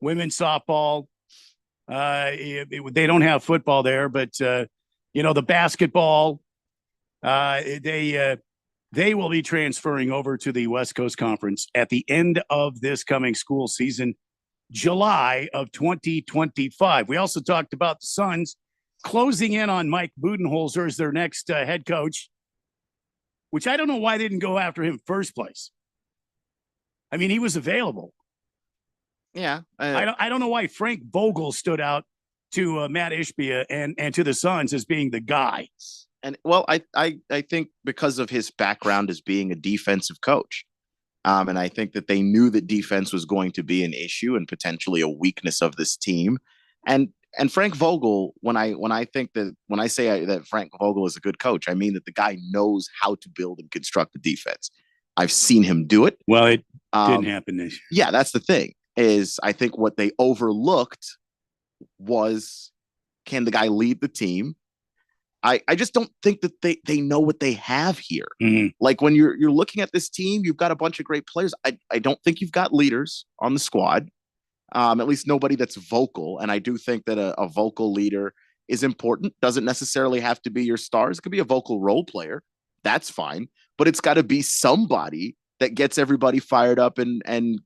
women's softball. They don't have football there, but the basketball. They will be transferring over to the West Coast Conference at the end of this coming school season, July of 2025. We also talked about the Suns closing in on Mike Budenholzer as their next head coach, which I don't know why they didn't go after him first place. I mean, he was available. Yeah. I don't know why Frank Vogel stood out to Matt Ishbia and to the Suns as being the guy. And well, I think because of his background as being a defensive coach. And I think that they knew that defense was going to be an issue and potentially a weakness of this team. And Frank Vogel, when I say that Frank Vogel is a good coach, I mean that the guy knows how to build and construct a defense. I've seen him do it. Well, it didn't happen this year. Yeah, that's the thing. Is I think what they overlooked was, can the guy lead the team? I just don't think that they know what they have here. Mm-hmm. Like when you're looking at this team, you've got a bunch of great players. I don't think you've got leaders on the squad, at least nobody that's vocal. And I do think that a vocal leader is important. Doesn't necessarily have to be your stars. It could be a vocal role player. That's fine. But it's got to be somebody that gets everybody fired up and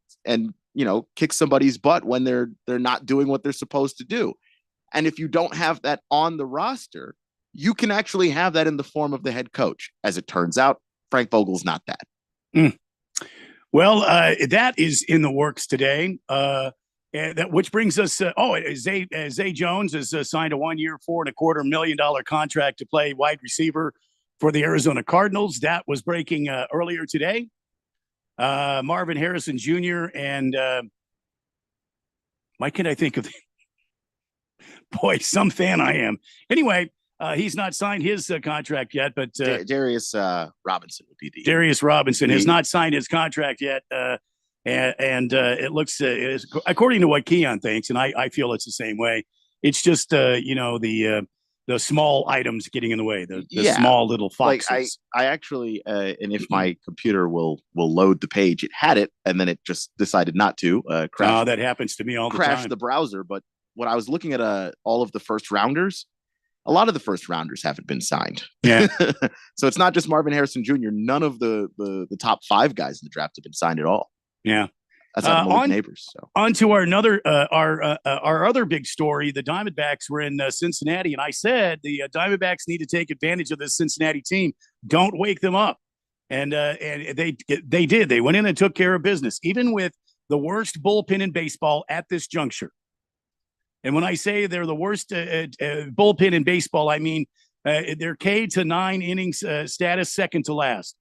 kicks somebody's butt when they're not doing what they're supposed to do. And if you don't have that on the roster, you can actually have that in the form of the head coach. As it turns out, Frank Vogel's not that. Well, that is in the works today. Which brings us, Zay Jones has signed a 1 year, $4.25 million contract to play wide receiver for the Arizona Cardinals. That was breaking earlier today. Marvin Harrison Jr. and why can't I think of? Boy, some fan I am. Anyway. He's not signed his contract yet, but Darius Robinson would be Darius Robinson has not signed his contract yet, and it looks, according to what Keon thinks, and I feel it's the same way. It's just the small items getting in the way, the small little foxes. Like I actually, and if my computer will load the page, it had it, and then it just decided not to. Crash. That happens to me all the time. Crash the browser, but when I was looking at all of the first rounders. A lot of the first rounders haven't been signed. Yeah. So it's not just Marvin Harrison Jr. None of the top 5 guys in the draft have been signed at all. Yeah. That's not Malik Neighbors. So on to our other big story. The Diamondbacks were in Cincinnati, and I said the Diamondbacks need to take advantage of this Cincinnati team. Don't wake them up. And they did. They went in and took care of business, even with the worst bullpen in baseball at this juncture. And when I say they're the worst bullpen in baseball, I mean their K to 9 innings status second to last.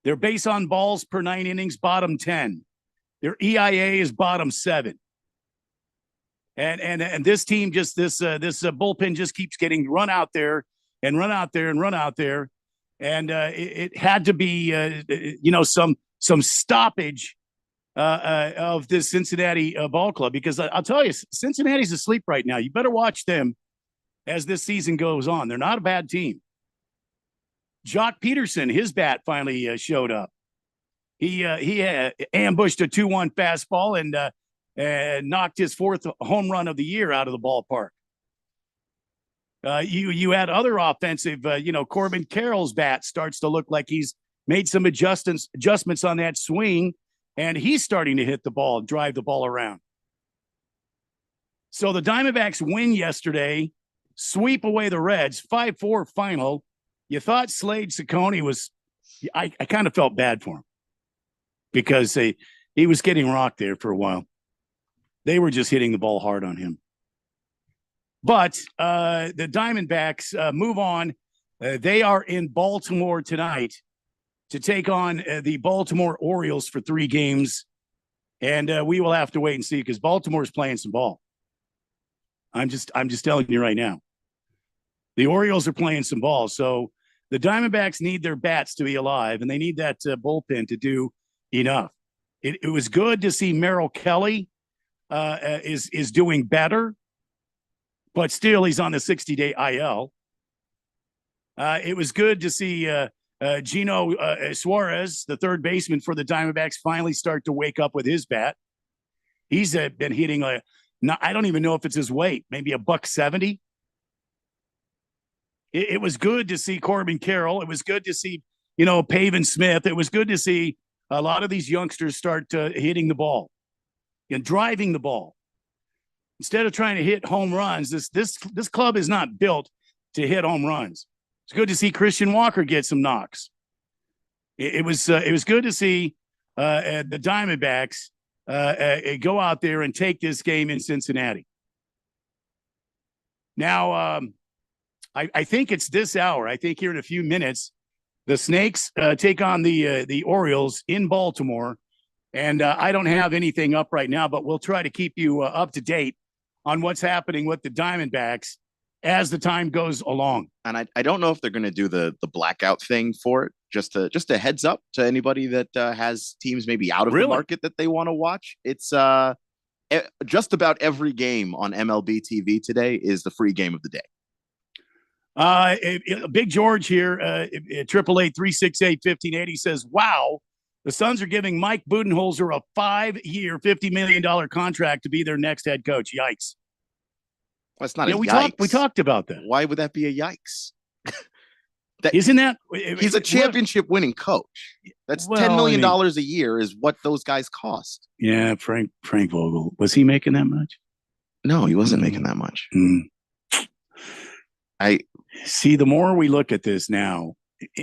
Their base on balls per 9 innings bottom 10. Their EIA is bottom 7. And this team this bullpen just keeps getting run out there and run out there and run out there, and it had to be some stoppage. Of this Cincinnati ball club, because I'll tell you, Cincinnati's asleep right now. You better watch them as this season goes on. They're not a bad team. Jock Peterson, his bat finally showed up. He ambushed a 2-1 fastball and knocked his 4th home run of the year out of the ballpark. You had other offensive, Corbin Carroll's bat starts to look like he's made some adjustments on that swing. And he's starting to hit the ball, drive the ball around. So the Diamondbacks win yesterday, sweep away the Reds, 5-4 final. You thought Slade Ciccone was – I kind of felt bad for him because he was getting rocked there for a while. They were just hitting the ball hard on him. But the Diamondbacks move on. They are in Baltimore tonight to take on the Baltimore Orioles for 3 games. And we will have to wait and see because Baltimore's playing some ball. I'm just telling you right now. The Orioles are playing some ball. So the Diamondbacks need their bats to be alive, and they need that bullpen to do enough. It was good to see Merrill Kelly is doing better, but still he's on the 60-day IL. It was good to see Gino Suarez, the third baseman for the Diamondbacks, finally start to wake up with his bat. He's been hitting I don't even know if it's his weight, maybe $170. It was good to see Corbin Carroll. It was good to see, Pavin Smith. It was good to see a lot of these youngsters start hitting the ball and driving the ball instead of trying to hit home runs. This club is not built to hit home runs. It's good to see Christian Walker get some knocks. It was good to see the Diamondbacks go out there and take this game in Cincinnati. Now, I think it's this hour. I think here in a few minutes, the Snakes take on the Orioles in Baltimore. And I don't have anything up right now, but we'll try to keep you up to date on what's happening with the Diamondbacks as the time goes along. And I don't know if they're going to do the blackout thing for it. Just a heads up to anybody that has teams maybe out of the market that they want to watch. It's just about every game on MLB TV today is the free game of the day. Big George here, 888-368-1580 says, wow, the Suns are giving Mike Budenholzer a 5-year, $50 million contract to be their next head coach. Yikes. That's not a yikes. We talked about that. Why would that be a yikes? Isn't that? He's a championship winning coach. That's $10 million a year is what those guys cost. Yeah, Frank Vogel. Was he making that much? No, he wasn't making that much. I see. The more we look at this now,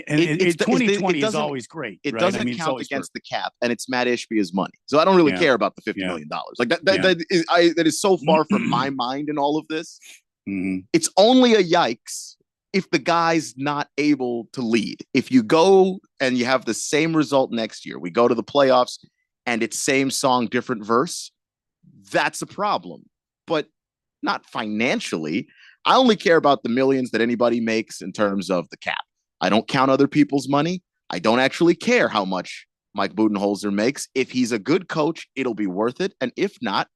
and 2020 is always great. It doesn't count against the cap, and it's Matt Ishbia's money. So I don't really care about the $50 million. Like that is so far from my mind in all of this. It's only a yikes if the guy's not able to lead. If you go and you have the same result next year, we go to the playoffs and it's same song, different verse, that's a problem. But not financially. I only care about the millions that anybody makes in terms of the cap. I don't count other people's money. I don't actually care how much Mike Budenholzer makes. If he's a good coach, it'll be worth it. And if not,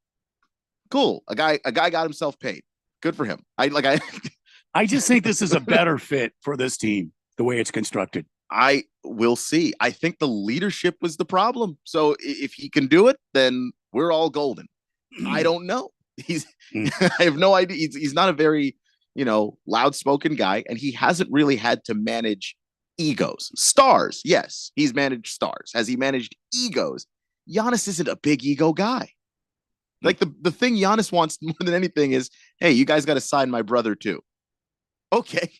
cool. A guy got himself paid. Good for him. I just think this is a better fit for this team, the way it's constructed. I will see. I think the leadership was the problem. So if he can do it, then we're all golden. I don't know. I have no idea. He's not a very, loud-spoken guy, and he hasn't really had to manage egos. Stars, yes, he's managed stars. Has he managed egos? Giannis isn't a big ego guy. Like the thing Giannis wants more than anything is, hey, you guys got to sign my brother too. Okay.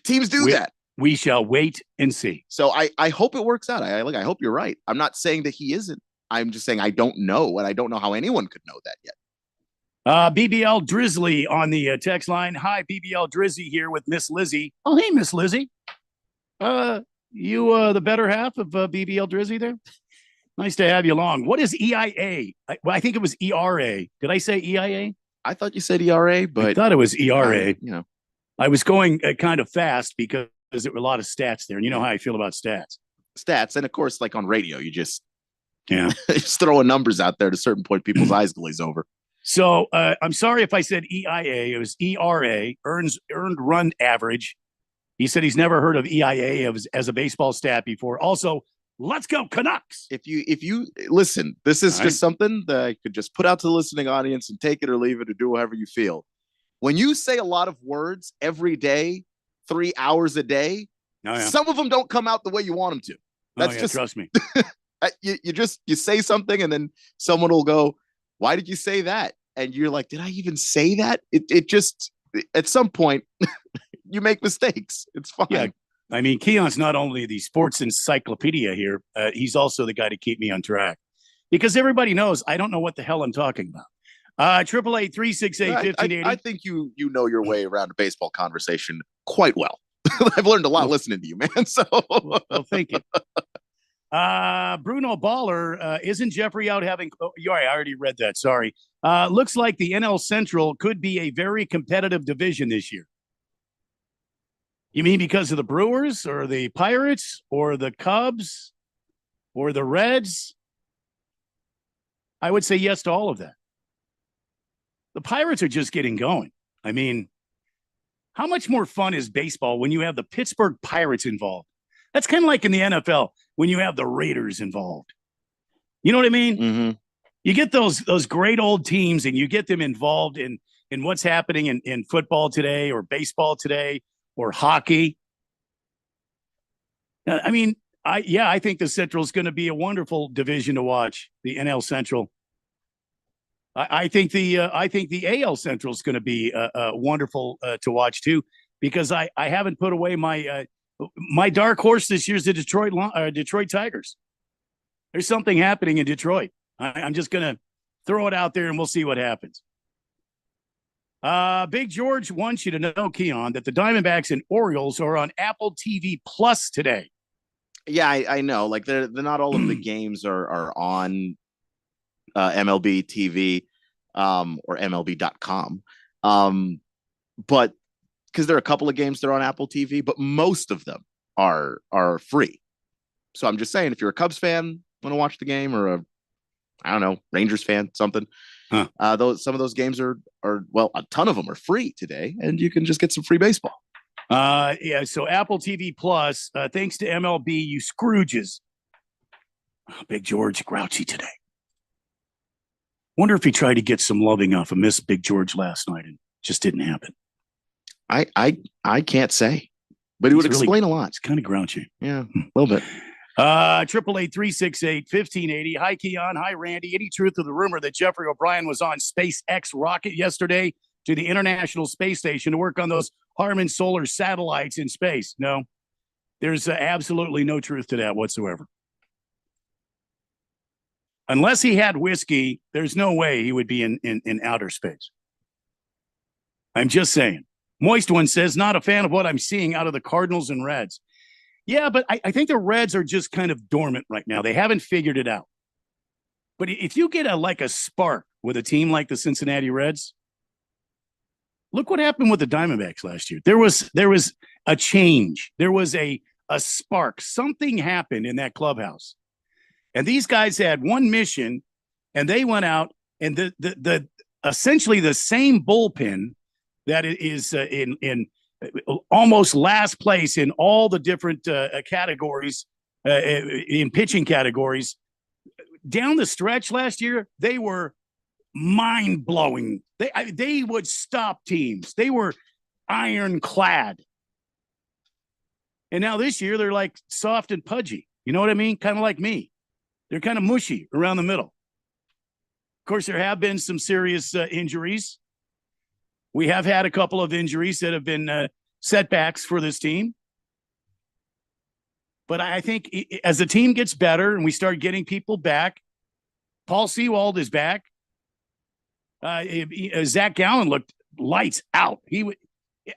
Teams do that. We shall wait and see. So I hope it works out. I hope you're right. I'm not saying that he isn't. I'm just saying I don't know, and I don't know how anyone could know that yet. BBL Drizzly on the text line. Hi, BBL Drizzy here with Miss Lizzie. Oh, hey, Miss Lizzie. You the better half of BBL Drizzy there? Nice to have you along. What is EIA? I think it was ERA. Did I say EIA? I thought you said ERA, but I thought it was ERA. I was going kind of fast because there were a lot of stats there, and you know how I feel about stats. And of course, like on radio, you just just throwing numbers out there. At a certain point, people's eyes glaze over. So I'm sorry if I said EIA. It was ERA, earned run average. He said he's never heard of EIA as a baseball stat before. Also, let's go Canucks. If you listen, this is just something that I could just put out to the listening audience and take it or leave it or do however you feel. When you say a lot of words every day, 3 hours a day, some of them don't come out the way you want them to. That's just trust me. you say something and then someone will go, why did you say that? And you're like, did I even say that? It just, at some point, you make mistakes. It's fine. Yeah. I mean, Keon's not only the sports encyclopedia here, he's also the guy to keep me on track. Because everybody knows I don't know what the hell I'm talking about. 888-368-1580. I think you know your way around a baseball conversation quite well. I've learned a lot listening to you, man. So well, thank you. Bruno Baller, isn't Jeffrey out having? I already read that. Sorry. Looks like the NL Central could be a very competitive division this year. You mean because of the Brewers or the Pirates or the Cubs or the Reds? I would say yes to all of that. The Pirates are just getting going. I mean, how much more fun is baseball when you have the Pittsburgh Pirates involved? That's kind of like in the NFL. when you have the Raiders involved. You know what I mean? Mm-hmm. You get those great old teams and you get them involved in what's happening in football today or baseball today or hockey. I mean, I think the Central is going to be a wonderful division to watch, the NL Central. I think the AL Central is going to be wonderful to watch too, because I haven't put away my dark horse this year's the Detroit Tigers. There's something happening in Detroit. I'm just going to throw it out there and we'll see what happens. Big George wants you to know, Keon, that the Diamondbacks and Orioles are on Apple TV Plus today. Yeah, I know. Like they're not all of the games are on MLB TV or MLB.com. But because there are a couple of games that are on Apple TV, but most of them are free. So I'm just saying, if you're a Cubs fan, want to watch the game, or a Rangers fan, something. Some of those games are a ton of them are free today, and you can just get some free baseball. So Apple TV Plus, thanks to MLB, you Scrooges. Big George grouchy today. Wonder if he tried to get some loving off of Miss Big George last night and just didn't happen. I can't say, but it would explain a lot. It's kind of grouchy. Yeah, a little bit. 888-368-1580. Hi, Keon. Hi, Randy. Any truth to the rumor that Jeffrey O'Brien was on SpaceX rocket yesterday to the International Space Station to work on those Harman solar satellites in space? No, there's absolutely no truth to that whatsoever. Unless he had whiskey, there's no way he would be in outer space. I'm just saying. Moist One says, not a fan of what I'm seeing out of the Cardinals and Reds. Yeah, but I think the Reds are just kind of dormant right now. They haven't figured it out. But if you get a spark with a team like the Cincinnati Reds, look what happened with the Diamondbacks last year. There was a change. There was a spark. Something happened in that clubhouse. And these guys had one mission, and they went out, and the essentially the same bullpen that is in almost last place in all the different categories, in pitching categories. Down the stretch last year, they were mind-blowing. They would stop teams. They were ironclad. And now this year, they're like soft and pudgy. You know what I mean? Kind of like me. They're kind of mushy around the middle. Of course, there have been some serious injuries. We have had a couple of injuries that have been setbacks for this team. But I think as the team gets better and we start getting people back, Paul Sewald is back. Zach Gallen looked lights out.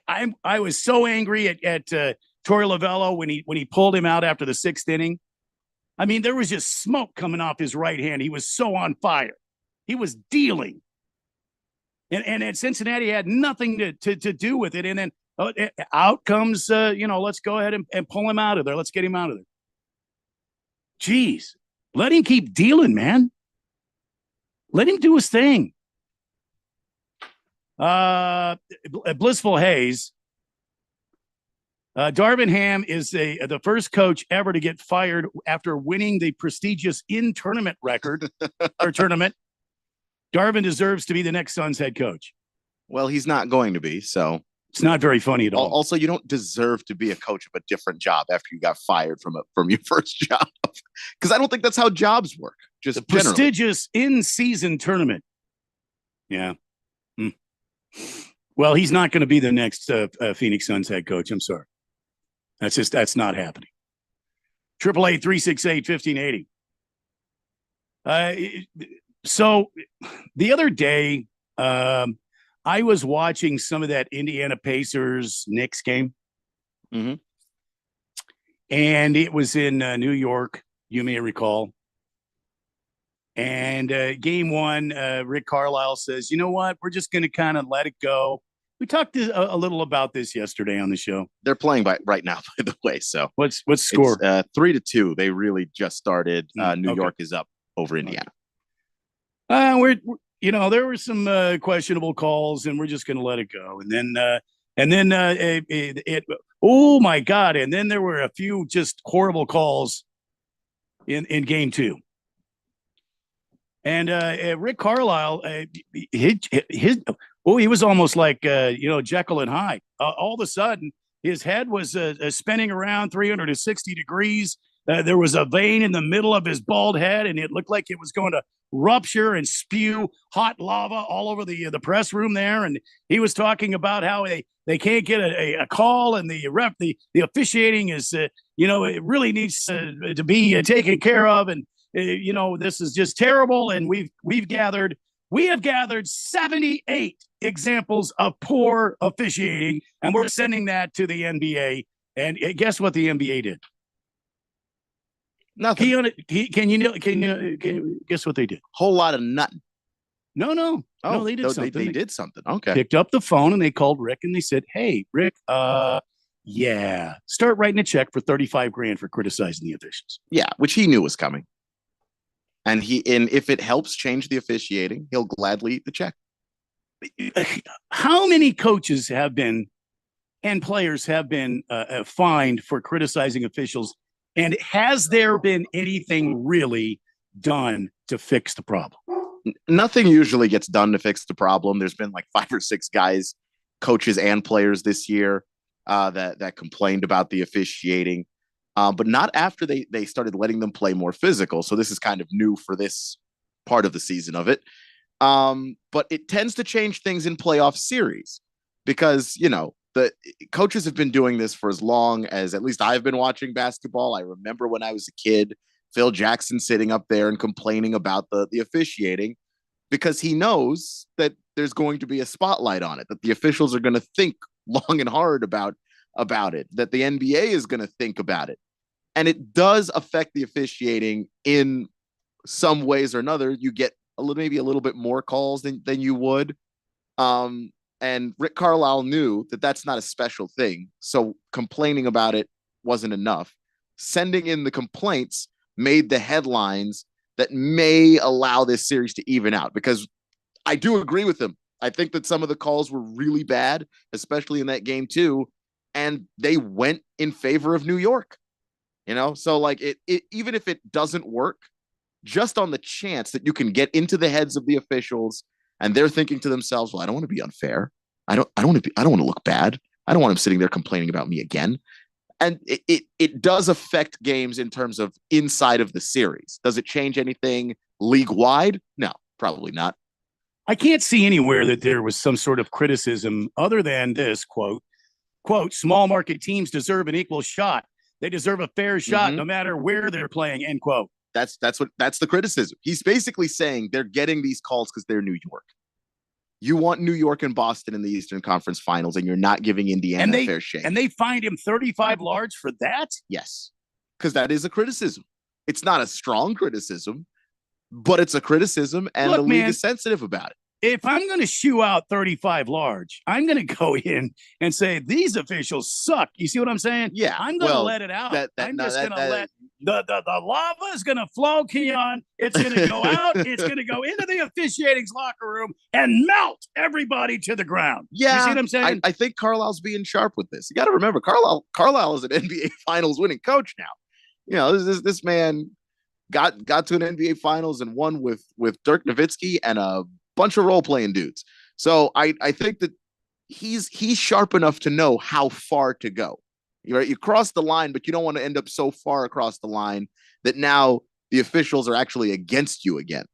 I was so angry at Torey Lovullo when he pulled him out after the sixth inning. I mean, there was just smoke coming off his right hand. He was so on fire. He was dealing. And Cincinnati had nothing to do with it. And then out comes, let's go ahead and pull him out of there. Let's get him out of there. Jeez, let him keep dealing, man. Let him do his thing. Blissful Hayes. Darvin Ham is the first coach ever to get fired after winning the prestigious in-tournament record or tournament. Darvin deserves to be the next Suns head coach. Well, he's not going to be, so it's not very funny at all. Also, you don't deserve to be a coach of a different job after you got fired from your first job, because I don't think that's how jobs work. Just the prestigious in-season tournament. Yeah. Well, he's not going to be the next Phoenix Suns head coach. I'm sorry. That's not happening. 888-368-1580. So the other day, I was watching some of that Indiana Pacers Knicks game. Mm-hmm. And it was in New York, you may recall. And game one, Rick Carlisle says, you know what? We're just going to kind of let it go. We talked a little about this yesterday on the show. They're playing right now, by the way. So what's score? 3-2. They really just started. New York is up over Indiana. There were some questionable calls, and we're just going to let it go. And then oh my God! And then there were a few just horrible calls in game two. And Rick Carlisle, he was almost like Jekyll and Hyde. All of a sudden, his head was spinning around 360 degrees. There was a vein in the middle of his bald head, and it looked like it was going to rupture and spew hot lava all over the press room there. And he was talking about how they can't get a call, and the officiating is it really needs to be taken care of, and this is just terrible. And we have gathered 78 examples of poor officiating, and we're sending that to the NBA. And guess what the NBA did? Nothing. Can you guess what they did? Whole lot of nothing. No, they did something. They did something. Okay. Picked up the phone and they called Rick and they said, "Hey, Rick, yeah, start writing a check for $35,000 for criticizing the officials." Yeah, which he knew was coming. And if it helps change the officiating, he'll gladly eat the check. How many coaches have been and players have been fined for criticizing officials? And has there been anything really done to fix the problem? Nothing usually gets done to fix the problem. There's been like 5 or 6 guys, coaches and players this year that complained about the officiating, but not after they started letting them play more physical. So this is kind of new for this part of the season of it. But it tends to change things in playoff series because, the coaches have been doing this for as long as at least I've been watching basketball. I remember when I was a kid, Phil Jackson sitting up there and complaining about the officiating because he knows that there's going to be a spotlight on it, that the officials are going to think long and hard about it, that the NBA is going to think about it. And it does affect the officiating in some ways or another. You get maybe a little bit more calls than you would. And Rick Carlisle knew that that's not a special thing. So complaining about it wasn't enough. Sending in the complaints made the headlines that may allow this series to even out, because I do agree with him. I think that some of the calls were really bad, especially in that game too. And they went in favor of New York, so like it even if it doesn't work, just on the chance that you can get into the heads of the officials and they're thinking to themselves, well, I don't want to be unfair. I don't want to look bad. I don't want him sitting there complaining about me again. And it does affect games in terms of inside of the series. Does it change anything league wide? No, probably not. I can't see anywhere that there was some sort of criticism other than this quote, small market teams deserve an equal shot. They deserve a fair shot no matter where they're playing, end quote. That's the criticism. He's basically saying they're getting these calls because they're New York. You want New York and Boston in the Eastern Conference Finals, and you're not giving Indiana a fair shake. And they fined him $35 large for that? Yes, because that is a criticism. It's not a strong criticism, but it's a criticism, and the league is sensitive about it. If I'm going to shoo out 35 large, I'm going to go in and say, these officials suck. You see what I'm saying? Yeah. I'm going to let it out. I'm just going to let the lava is going to flow, Keon. It's going to go out. It's going to go into the officiating's locker room and melt everybody to the ground. Yeah. You see what I'm saying? I think Carlisle's being sharp with this. You got to remember, Carlisle is an NBA Finals winning coach now. This man got to an NBA Finals and won with Dirk Nowitzki and a bunch of role-playing dudes. So I think that he's sharp enough to know how far to go. You cross the line, but you don't want to end up so far across the line that now the officials are actually against you again.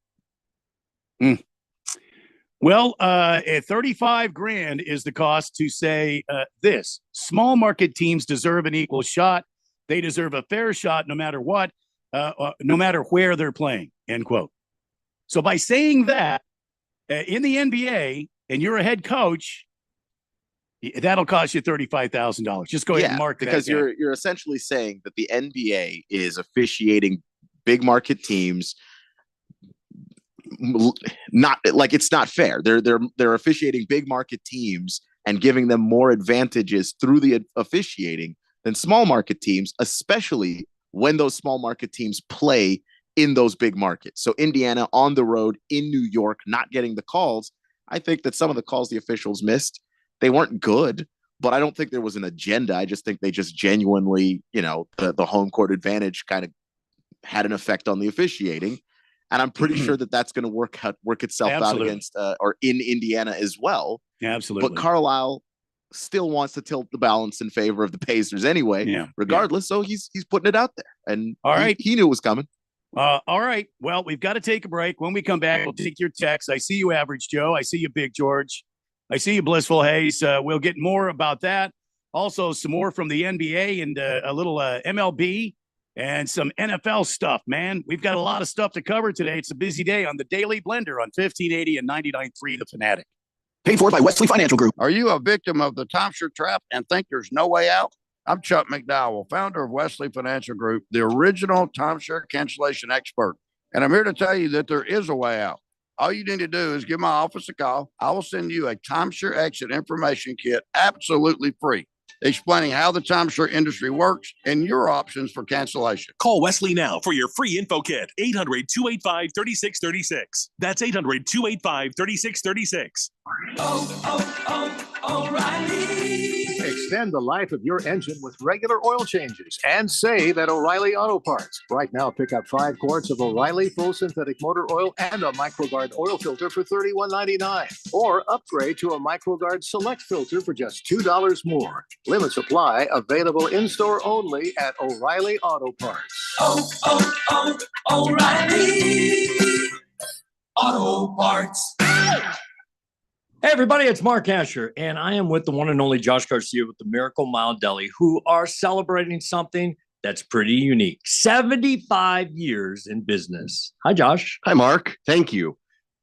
Well, $35,000 is the cost to say this. Small market teams deserve an equal shot. They deserve a fair shot no matter what, no matter where they're playing, end quote. So by saying that, in the NBA, and you're a head coach, that'll cost you $35,000. Just go ahead and mark that. Because you're essentially saying that the NBA is officiating big market teams. Not like it's not fair. They're officiating big market teams and giving them more advantages through the officiating than small market teams, especially when those small market teams play in those big markets. So Indiana on the road in New York, not getting the calls. I think that some of the calls the officials missed, they weren't good, but I don't think there was an agenda. I just think they just genuinely, the home court advantage kind of had an effect on the officiating. And I'm pretty sure that that's going to work itself out against or in Indiana as well. Absolutely. But Carlisle still wants to tilt the balance in favor of the Pacers anyway, regardless. So he's putting it out there, and he knew it was coming. All right. Well, we've got to take a break. When we come back, we'll take your text. I see you, Average Joe. I see you, Big George. I see you, Blissful Hayes. We'll get more about that. Also, some more from the NBA and a little MLB and some NFL stuff, man. We've got a lot of stuff to cover today. It's a busy day on the Daily Blender on 1580 and 99.3 The Fanatic. Paid for by Wesley Financial Group. Are you a victim of the timeshare trap and think there's no way out? I'm Chuck McDowell, founder of Wesley Financial Group, the original timeshare cancellation expert. And I'm here to tell you that there is a way out. All you need to do is give my office a call. I will send you a timeshare exit information kit absolutely free, explaining how the timeshare industry works and your options for cancellation. Call Wesley now for your free info kit. 800-285-3636. That's 800-285-3636. O'Reilly. Extend the life of your engine with regular oil changes and save at O'Reilly Auto Parts. Right now, pick up 5 quarts of O'Reilly full synthetic motor oil and a MicroGuard oil filter for $31.99. Or upgrade to a MicroGuard Select filter for just $2 more. Limit supply, available in-store only at O'Reilly Auto Parts. O'Reilly Auto Parts. Hey, everybody, it's Mark Asher, and I am with the one and only Josh Garcia with the Miracle Mile Deli, who are celebrating something that's pretty unique. 75 years in business. Hi, Josh. Hi, Mark. Thank you.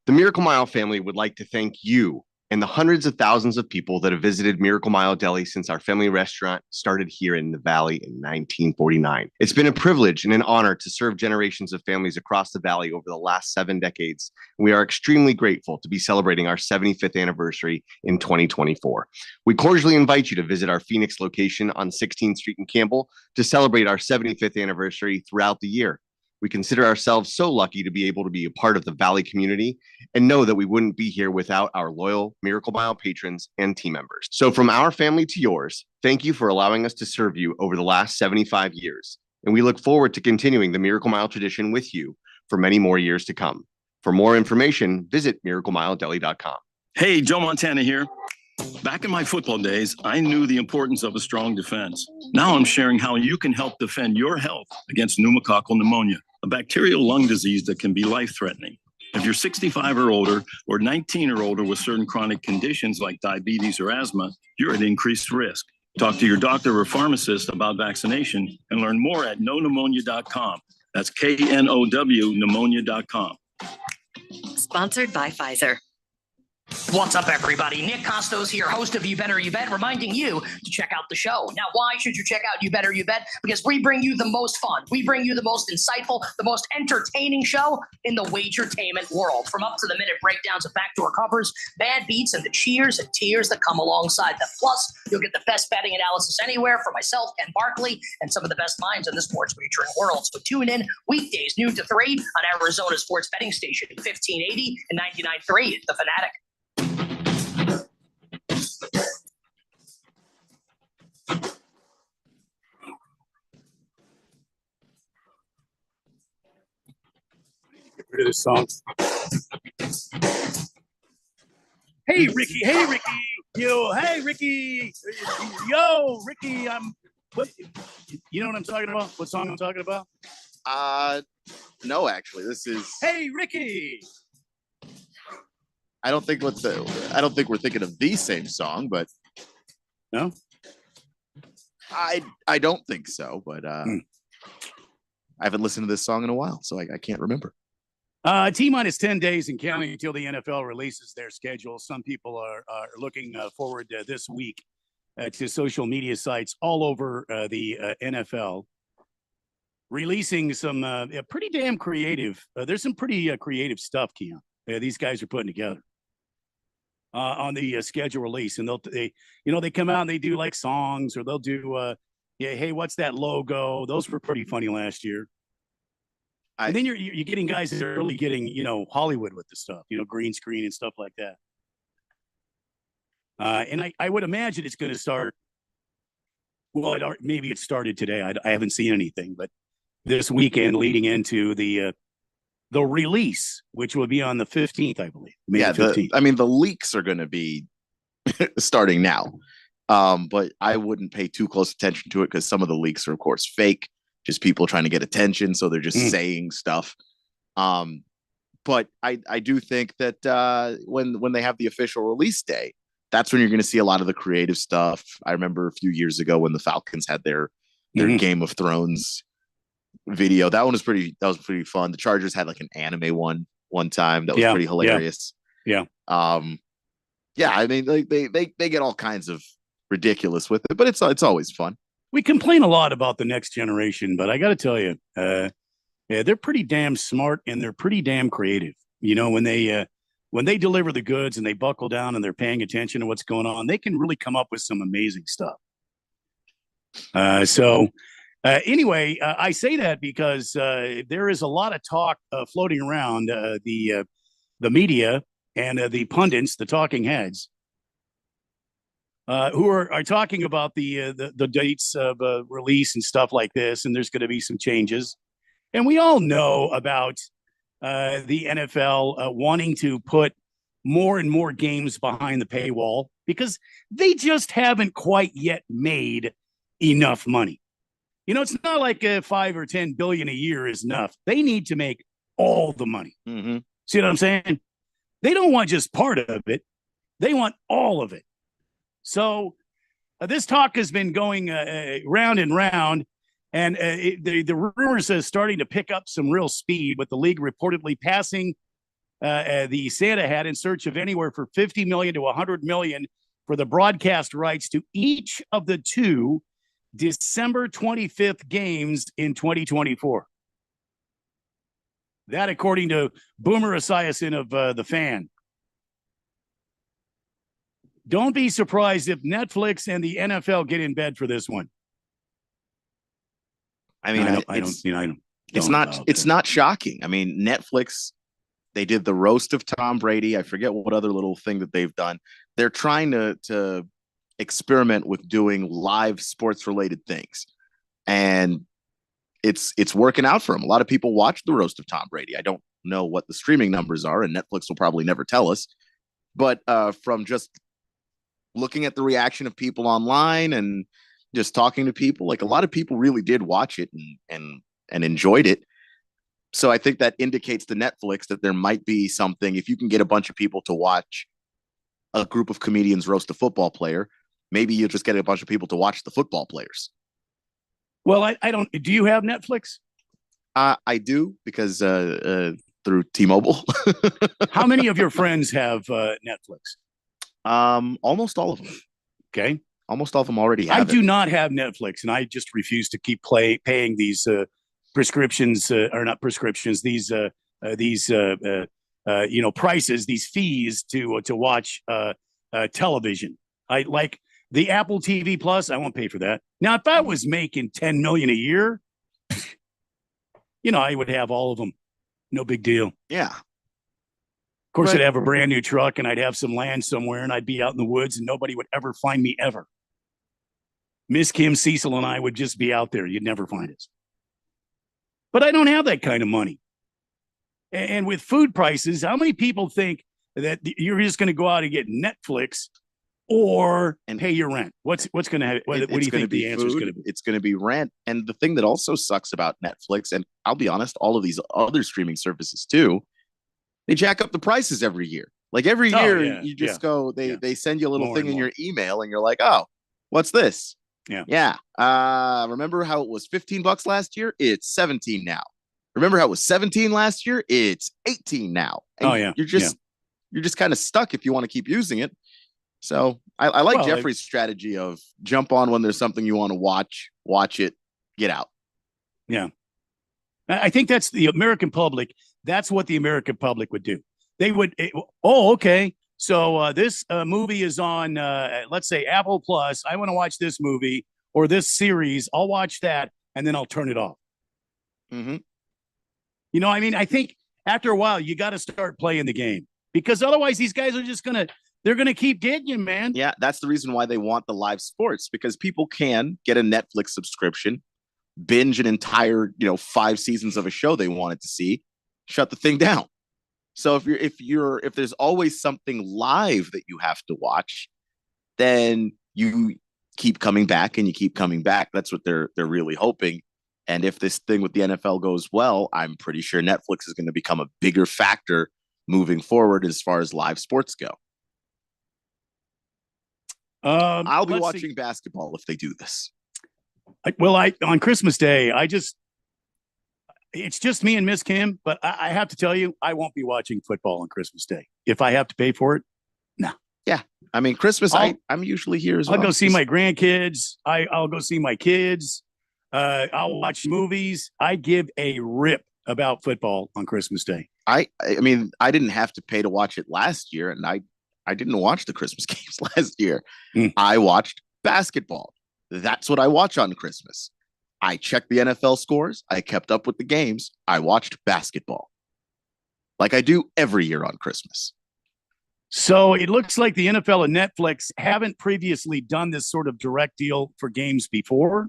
The Miracle Mile family would like to thank you and the hundreds of thousands of people that have visited Miracle Mile Deli since our family restaurant started here in the Valley in 1949. It's been a privilege and an honor to serve generations of families across the Valley over the last 7 decades. And we are extremely grateful to be celebrating our 75th anniversary in 2024. We cordially invite you to visit our Phoenix location on 16th Street in Campbell to celebrate our 75th anniversary throughout the year. We consider ourselves so lucky to be able to be a part of the Valley community and know that we wouldn't be here without our loyal Miracle Mile patrons and team members. So from our family to yours, thank you for allowing us to serve you over the last 75 years. And we look forward to continuing the Miracle Mile tradition with you for many more years to come. For more information, visit miraclemiledeli.com. Hey, Joe Montana here. Back in my football days, I knew the importance of a strong defense. Now I'm sharing how you can help defend your health against pneumococcal pneumonia, a bacterial lung disease that can be life-threatening. If you're 65 or older or 19 or older with certain chronic conditions like diabetes or asthma, you're at increased risk. Talk to your doctor or pharmacist about vaccination and learn more at knowpneumonia.com. That's KNOW pneumonia.com. Sponsored by Pfizer. What's up, everybody? Nick Costos here, host of You Better You Bet, reminding you to check out the show. Now, why should you check out You Better You Bet? Because we bring you the most fun. We bring you the most insightful, the most entertaining show in the wagertainment world. From up-to-the-minute breakdowns of backdoor covers, bad beats, and the cheers and tears that come alongside them. Plus, you'll get the best betting analysis anywhere from myself, Ken Barkley, and some of the best minds in the sports wagering world. So tune in weekdays, noon to 3 on Arizona sports betting station, 1580 and 99.3, The Fanatic. Get rid of this song. Hey, Ricky. Hey, Ricky. Yo, hey, Ricky. Yo, Ricky. You know what I'm talking about? What song I'm talking about? No, actually, this is. Hey, Ricky. I don't think we're thinking of the same song, but no, I don't think so. But I haven't listened to this song in a while, so I can't remember. T-minus 10 days and counting until the NFL releases their schedule. Some people are looking forward this week to social media sites all over the NFL releasing some pretty damn creative. There's some pretty creative stuff, Keon. These guys are putting together on the schedule release, and they come out and they do like songs, or they'll do hey, what's that logo? Those were pretty funny last year. And then you're getting guys that are really getting Hollywood with the stuff, green screen and stuff like that. And I would imagine it's going to start. Well, maybe it started today. I haven't seen anything, but this weekend leading into the release, which will be on the 15th, I believe. May Yeah, 15th. the leaks are going to be starting now. But I wouldn't pay too close attention to it because some of the leaks are, of course, fake, just people trying to get attention. So they're just saying stuff. But I do think that when they have the official release day, that's when you're going to see a lot of the creative stuff. I remember a few years ago when the Falcons had their Game of Thrones video. That was pretty fun. The Chargers had like an anime one time that was pretty hilarious. Yeah. I mean, like they get all kinds of ridiculous with it, but it's always fun. We complain a lot about the next generation, but I got to tell you, they're pretty damn smart and they're pretty damn creative. You know, when they deliver the goods and they buckle down and they're paying attention to what's going on, they can really come up with some amazing stuff. Anyway, I say that because there is a lot of talk floating around the media and the pundits, the talking heads, who are talking about the dates of release and stuff like this, and there's going to be some changes. And we all know about the NFL wanting to put more and more games behind the paywall because they just haven't quite yet made enough money. You know, it's not like 5 or 10 billion a year is enough. They need to make all the money. Mm-hmm. See what I'm saying? They don't want just part of it. They want all of it. So this talk has been going round and round, and the rumors are starting to pick up some real speed with the league reportedly passing the Santa hat in search of anywhere from 50 million to 100 million for the broadcast rights to each of the 2 December 25th games in 2024. That, according to Boomer Esiason of The Fan. Don't be surprised if Netflix and the NFL get in bed for this one. I mean, it's not shocking. I mean, Netflix, they did the roast of Tom Brady. I forget what other little thing that they've done. They're trying to experiment with doing live sports related things, and it's working out for them. A lot of people watch the roast of Tom Brady. I don't know what the streaming numbers are, and Netflix will probably never tell us, but from just looking at the reaction of people online and just talking to people, like a lot of people really did watch it and enjoyed it. So I think that indicates to Netflix that there might be something. If you can get a bunch of people to watch a group of comedians roast a football player, maybe you'll just get a bunch of people to watch the football players. Well, I don't. Do you have Netflix? I do, because through T-Mobile. How many of your friends have Netflix? Almost all of them. Okay. Almost all of them already have I do not have Netflix, and I just refuse to keep paying these prescriptions or not prescriptions. These prices, these fees to watch television. I like the Apple TV Plus. I won't pay for that. Now, if I was making 10 million a year, I would have all of them. No big deal. Yeah. Of course, I'd have a brand new truck and I'd have some land somewhere and I'd be out in the woods and nobody would ever find me ever. Miss Kim Cecil and I would just be out there. You'd never find us. But I don't have that kind of money. And with food prices, how many people think that you're just going to go out and get Netflix or pay your rent? What's going to happen? What do you think the answer is going to be? It's going to be rent. And the thing that also sucks about Netflix, and I'll be honest, all of these other streaming services too, they jack up the prices every year. Like every year, you just go, they send you a little thing in your email and you're like, oh, what's this? Yeah. Remember how it was $15 last year? It's 17 now. Remember how it was 17 last year? It's 18 now. And you're just kind of stuck if you want to keep using it. So I like Jeffrey's strategy of jump on when there's something you want to watch it, get out. Yeah. I think that's the American public. That's what the American public would do. They would, okay. So this movie is on, let's say, Apple Plus. I want to watch this movie or this series. I'll watch that, and then I'll turn it off. Mm-hmm. I think after a while, you got to start playing the game, because otherwise these guys are just they're going to keep getting you, man. Yeah, that's the reason why they want the live sports, because people can get a Netflix subscription, binge an entire, 5 seasons of a show they wanted to see, shut the thing down. So if there's always something live that you have to watch, then you keep coming back and you keep coming back. That's what they're really hoping. And if this thing with the NFL goes well, I'm pretty sure Netflix is going to become a bigger factor moving forward as far as live sports go. I'll be watching basketball if they do this. On Christmas Day, it's just me and Miss Kim, but I have to tell you, I won't be watching football on Christmas Day. If I have to pay for it, no. Yeah. I mean, Christmas, I'm usually here as well. I'll go see my grandkids. I'll go see my kids. I'll watch movies. I give a rip about football on Christmas Day. I mean, I didn't have to pay to watch it last year, and I didn't watch the Christmas games last year. I watched basketball. That's what I watch on Christmas. I checked the NFL scores. I kept up with the games. I watched basketball like I do every year on Christmas. So it looks like the NFL and Netflix haven't previously done this sort of direct deal for games before.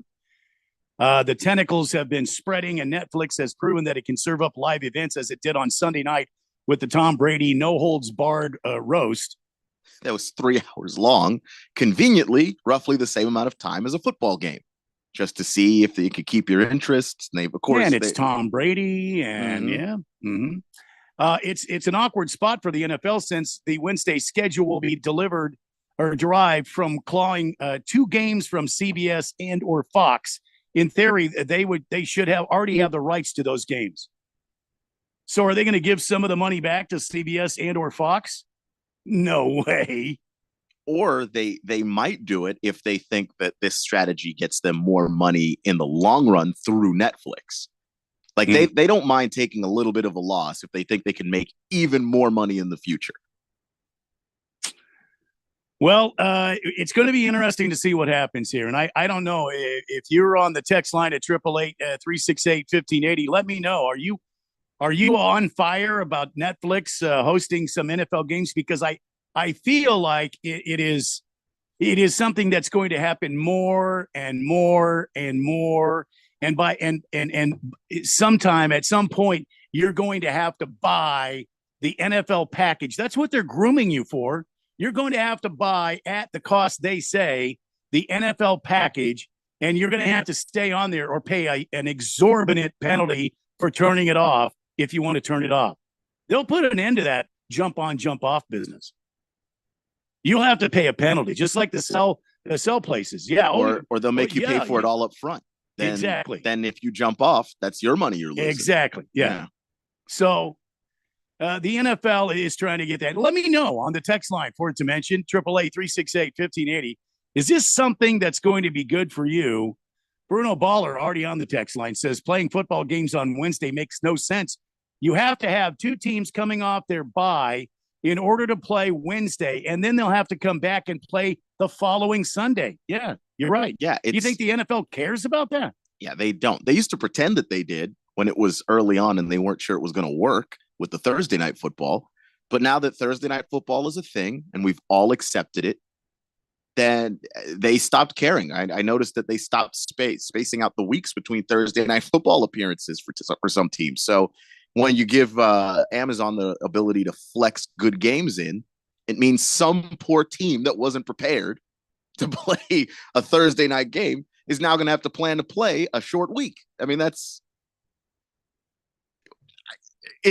The tentacles have been spreading, and Netflix has proven that it can serve up live events as it did on Sunday night with the Tom Brady no-holds-barred roast. That was 3 hours long, conveniently, roughly the same amount of time as a football game, just to see if they could keep your interest. And they've, of course, and it's Tom Brady, and it's an awkward spot for the NFL since the Wednesday schedule will be delivered or derived from clawing 2 games from CBS and or Fox. In theory, they should have already have the rights to those games. So are they going to give some of the money back to CBS and or Fox? No way. Or they might do it if they think that this strategy gets them more money in the long run through Netflix. Like they don't mind taking a little bit of a loss if they think they can make even more money in the future. Well, it's going to be interesting to see what happens here. And I don't know if you're on the text line at 888-368-1580. Let me know. Are you on fire about Netflix hosting some NFL games? Because I feel like it is something that's going to happen more and more and more. And sometime at some point, you're going to have to buy the NFL package. That's what they're grooming you for. You're going to have to buy at the cost they say the NFL package, and you're going to have to stay on there or pay an exorbitant penalty for turning it off if you want to turn it off. They'll put an end to that jump on, jump off business. You'll have to pay a penalty, just like the sell places. Yeah. Or they'll make you pay for it all up front. Exactly. Then if you jump off, that's your money you're losing. Exactly. Yeah. So the NFL is trying to get that. Let me know on the text line for it to mention 888-368-1580. Is this something that's going to be good for you? Bruno Baller, already on the text line, says playing football games on Wednesday makes no sense. You have to have 2 teams coming off their bye in order to play Wednesday, and then they'll have to come back and play the following Sunday. Yeah, you're right. Yeah. You think the NFL cares about that? Yeah, they don't. They used to pretend that they did when it was early on and they weren't sure it was going to work with the Thursday night football. But now that Thursday night football is a thing and we've all accepted it, then they stopped caring. I noticed that they stopped spacing out the weeks between Thursday night football appearances for some teams. So when you give Amazon the ability to flex good games in, it means some poor team that wasn't prepared to play a Thursday night game is now going to have to plan to play a short week. I mean, it's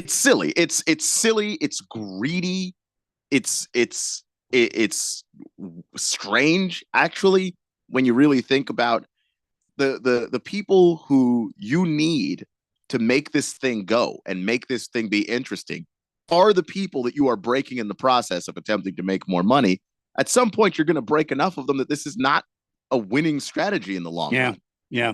silly. It's silly. It's greedy. It's strange, actually, when you really think about the people who you need to make this thing go and make this thing be interesting are the people that you are breaking in the process of attempting to make more money. At some point, you're going to break enough of them that this is not a winning strategy in the long run. Yeah.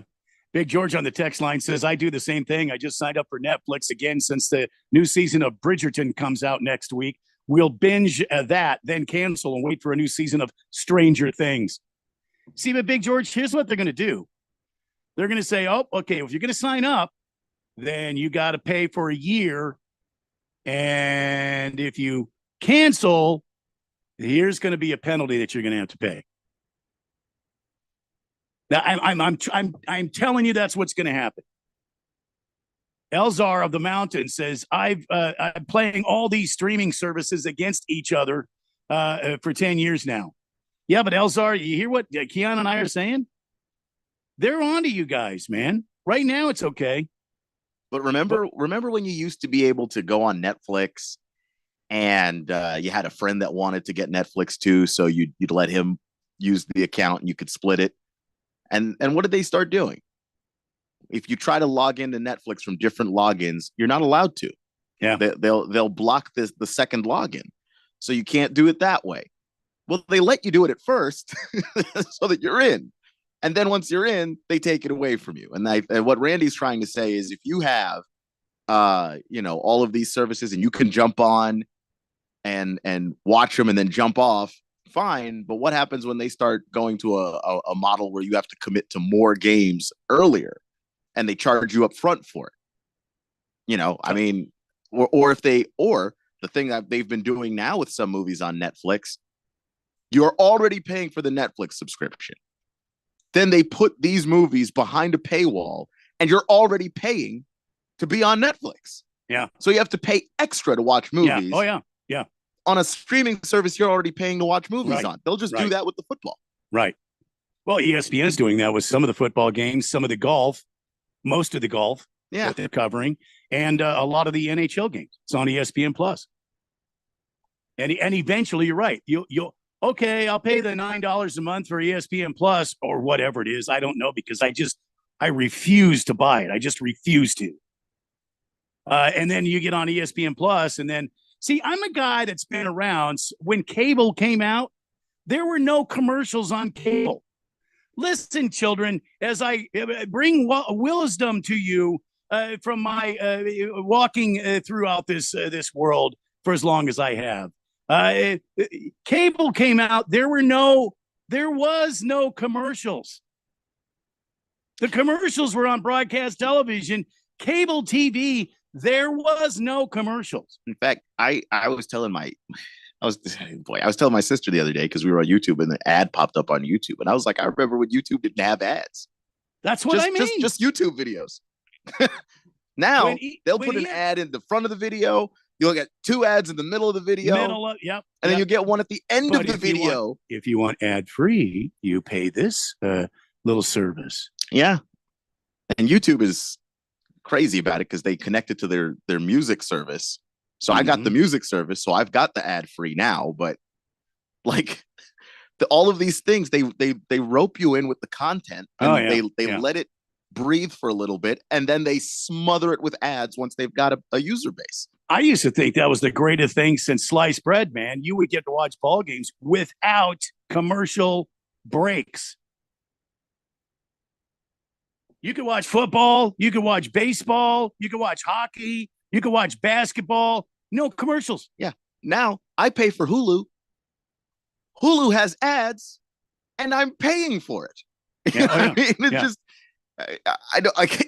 Big George on the text line says, I do the same thing. I just signed up for Netflix again since the new season of Bridgerton comes out next week. We'll binge that, then cancel and wait for a new season of Stranger Things. See, but Big George, here's what they're going to do. They're going to say, oh, okay, if you're going to sign up, then you got to pay for a year. And if you cancel, here's going to be a penalty that you're going to have to pay. Now, I'm telling you that's what's going to happen. Elzar of the Mountain says, I'm playing all these streaming services against each other for 10 years now. Yeah, but Elzar, you hear what Keon and I are saying? They're on to you guys, man. Right now, it's okay. But remember when you used to be able to go on Netflix and you had a friend that wanted to get Netflix too, so you'd let him use the account and you could split it. And what did they start doing? If you try to log into Netflix from different logins, you're not allowed to. Yeah, they'll block the second login, so you can't do it that way. Well, they let you do it at first so that you're in. And then once you're in, they take it away from you. And what Randy's trying to say is if you have, all of these services and you can jump on and watch them and then jump off, fine. But what happens when they start going to a model where you have to commit to more games earlier and they charge you up front for it? I mean, or the thing that they've been doing now with some movies on Netflix, you're already paying for the Netflix subscription. Then they put these movies behind a paywall and you're already paying to be on Netflix. Yeah. So you have to pay extra to watch movies. Yeah. Oh, yeah. Yeah. On a streaming service, you're already paying to watch movies on. They'll just do that with the football. Right. Well, ESPN's doing that with some of the football games, some of the golf, most of the golf that they're covering, and a lot of the NHL games. It's on ESPN Plus. And eventually, you're right. You'll okay, I'll pay the $9 a month for ESPN Plus or whatever it is. I don't know because I refuse to buy it. I just refuse to. And then you get on ESPN Plus and then see, I'm a guy that's been around. When cable came out, there were no commercials on cable. Listen, children, as I bring wisdom to you from my walking throughout this world for as long as I have. Cable came out. There was no commercials. The commercials were on broadcast television. Cable TV, there was no commercials. In fact, I was telling my sister the other day because we were on YouTube and the ad popped up on YouTube, and I was like, I remember when YouTube didn't have ads. That's what I mean. Just YouTube videos. Now they'll put an ad in the front of the video. You'll get two ads in the middle of the video. And then you'll get one at the end of the video. If you want ad free, you pay this little service. Yeah. And YouTube is crazy about it because they connect it to their music service. So I got the music service, so I've got the ad free now. But like all of these things, they rope you in with the content and they let it breathe for a little bit, and then they smother it with ads once they've got a user base. I used to think that was the greatest thing since sliced bread, man. You would get to watch ball games without commercial breaks. You could watch football, you could watch baseball, you could watch hockey, you could watch basketball. No commercials. Yeah. Now I pay for Hulu. Hulu has ads, and I'm paying for it. Yeah. I mean, it's just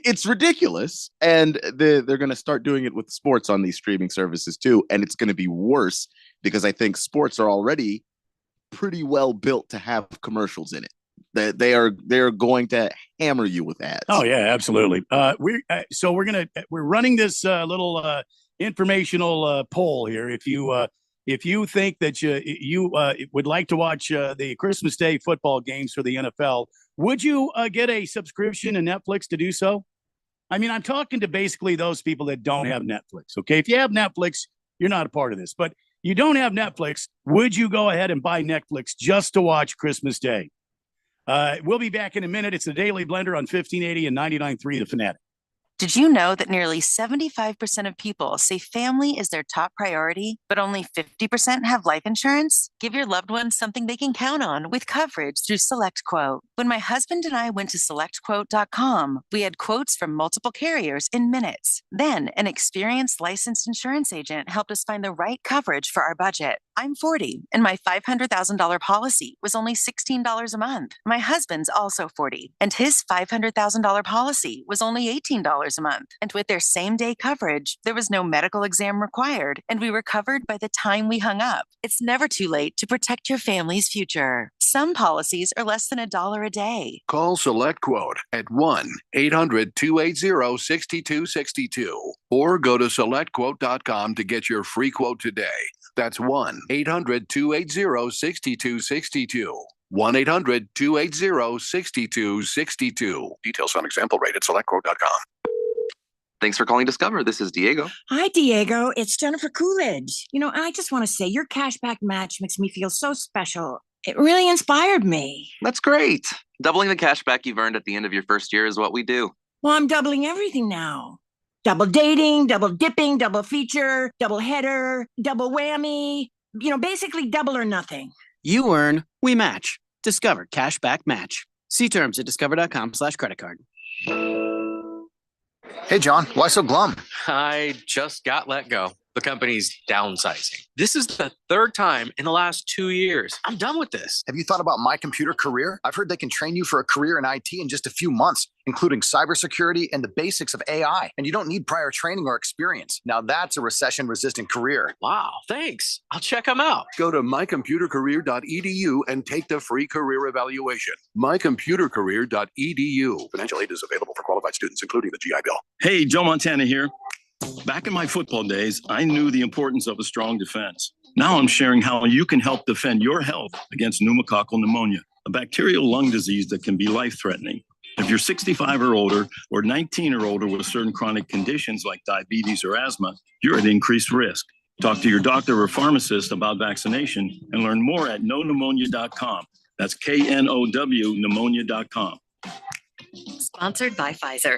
it's ridiculous, and they're going to start doing it with sports on these streaming services too, and it's going to be worse because I think sports are already pretty well built to have commercials in it. They're going to hammer you with ads. Oh yeah, absolutely. We're running this little informational poll here. If you think that you would like to watch the Christmas Day football games for the NFL, would you get a subscription to Netflix to do so? I mean, I'm talking to basically those people that don't have Netflix. Okay, if you have Netflix, you're not a part of this. But you don't have Netflix, would you go ahead and buy Netflix just to watch Christmas Day? We'll be back in a minute. It's the Daily Blender on 1580 and 99.3 The Fanatic. Did you know that nearly 75% of people say family is their top priority, but only 50% have life insurance? Give your loved ones something they can count on with coverage through SelectQuote. When my husband and I went to SelectQuote.com, we had quotes from multiple carriers in minutes. Then, an experienced licensed insurance agent helped us find the right coverage for our budget. I'm 40, and my $500,000 policy was only $16 a month. My husband's also 40, and his $500,000 policy was only $18 a month. And with their same-day coverage, there was no medical exam required, and we were covered by the time we hung up. It's never too late to protect your family's future. Some policies are less than $1 a day. Call SelectQuote at 1-800-280-6262 or go to SelectQuote.com to get your free quote today. That's 1-800-280-6262. 1-800-280-6262. Details on example rate at SelectQuote.com. Thanks for calling Discover. This is Diego. Hi, Diego. It's Jennifer Coolidge. I just want to say your cashback match makes me feel so special. It really inspired me. That's great. Doubling the cash back you've earned at the end of your first year is what we do. Well, I'm doubling everything now. Double dating, double dipping, double feature, double header, double whammy. Basically double or nothing. You earn, we match. Discover Cashback Match. See terms at discover.com/credit card. Hey, John, why so glum? I just got let go. The company's downsizing. This is the third time in the last 2 years. I'm done with this. Have you thought about My Computer Career? I've heard they can train you for a career in IT in just a few months, including cybersecurity and the basics of AI. And you don't need prior training or experience. Now that's a recession-resistant career. Wow, thanks. I'll check them out. Go to mycomputercareer.edu and take the free career evaluation. mycomputercareer.edu. Financial aid is available for qualified students, including the GI Bill. Hey, Joe Montana here. Back in my football days, I knew the importance of a strong defense. Now I'm sharing how you can help defend your health against pneumococcal pneumonia, a bacterial lung disease that can be life-threatening. If you're 65 or older or 19 or older with certain chronic conditions like diabetes or asthma, you're at increased risk. Talk to your doctor or pharmacist about vaccination and learn more at knowpneumonia.com. That's KNOW pneumonia.com. Sponsored by Pfizer.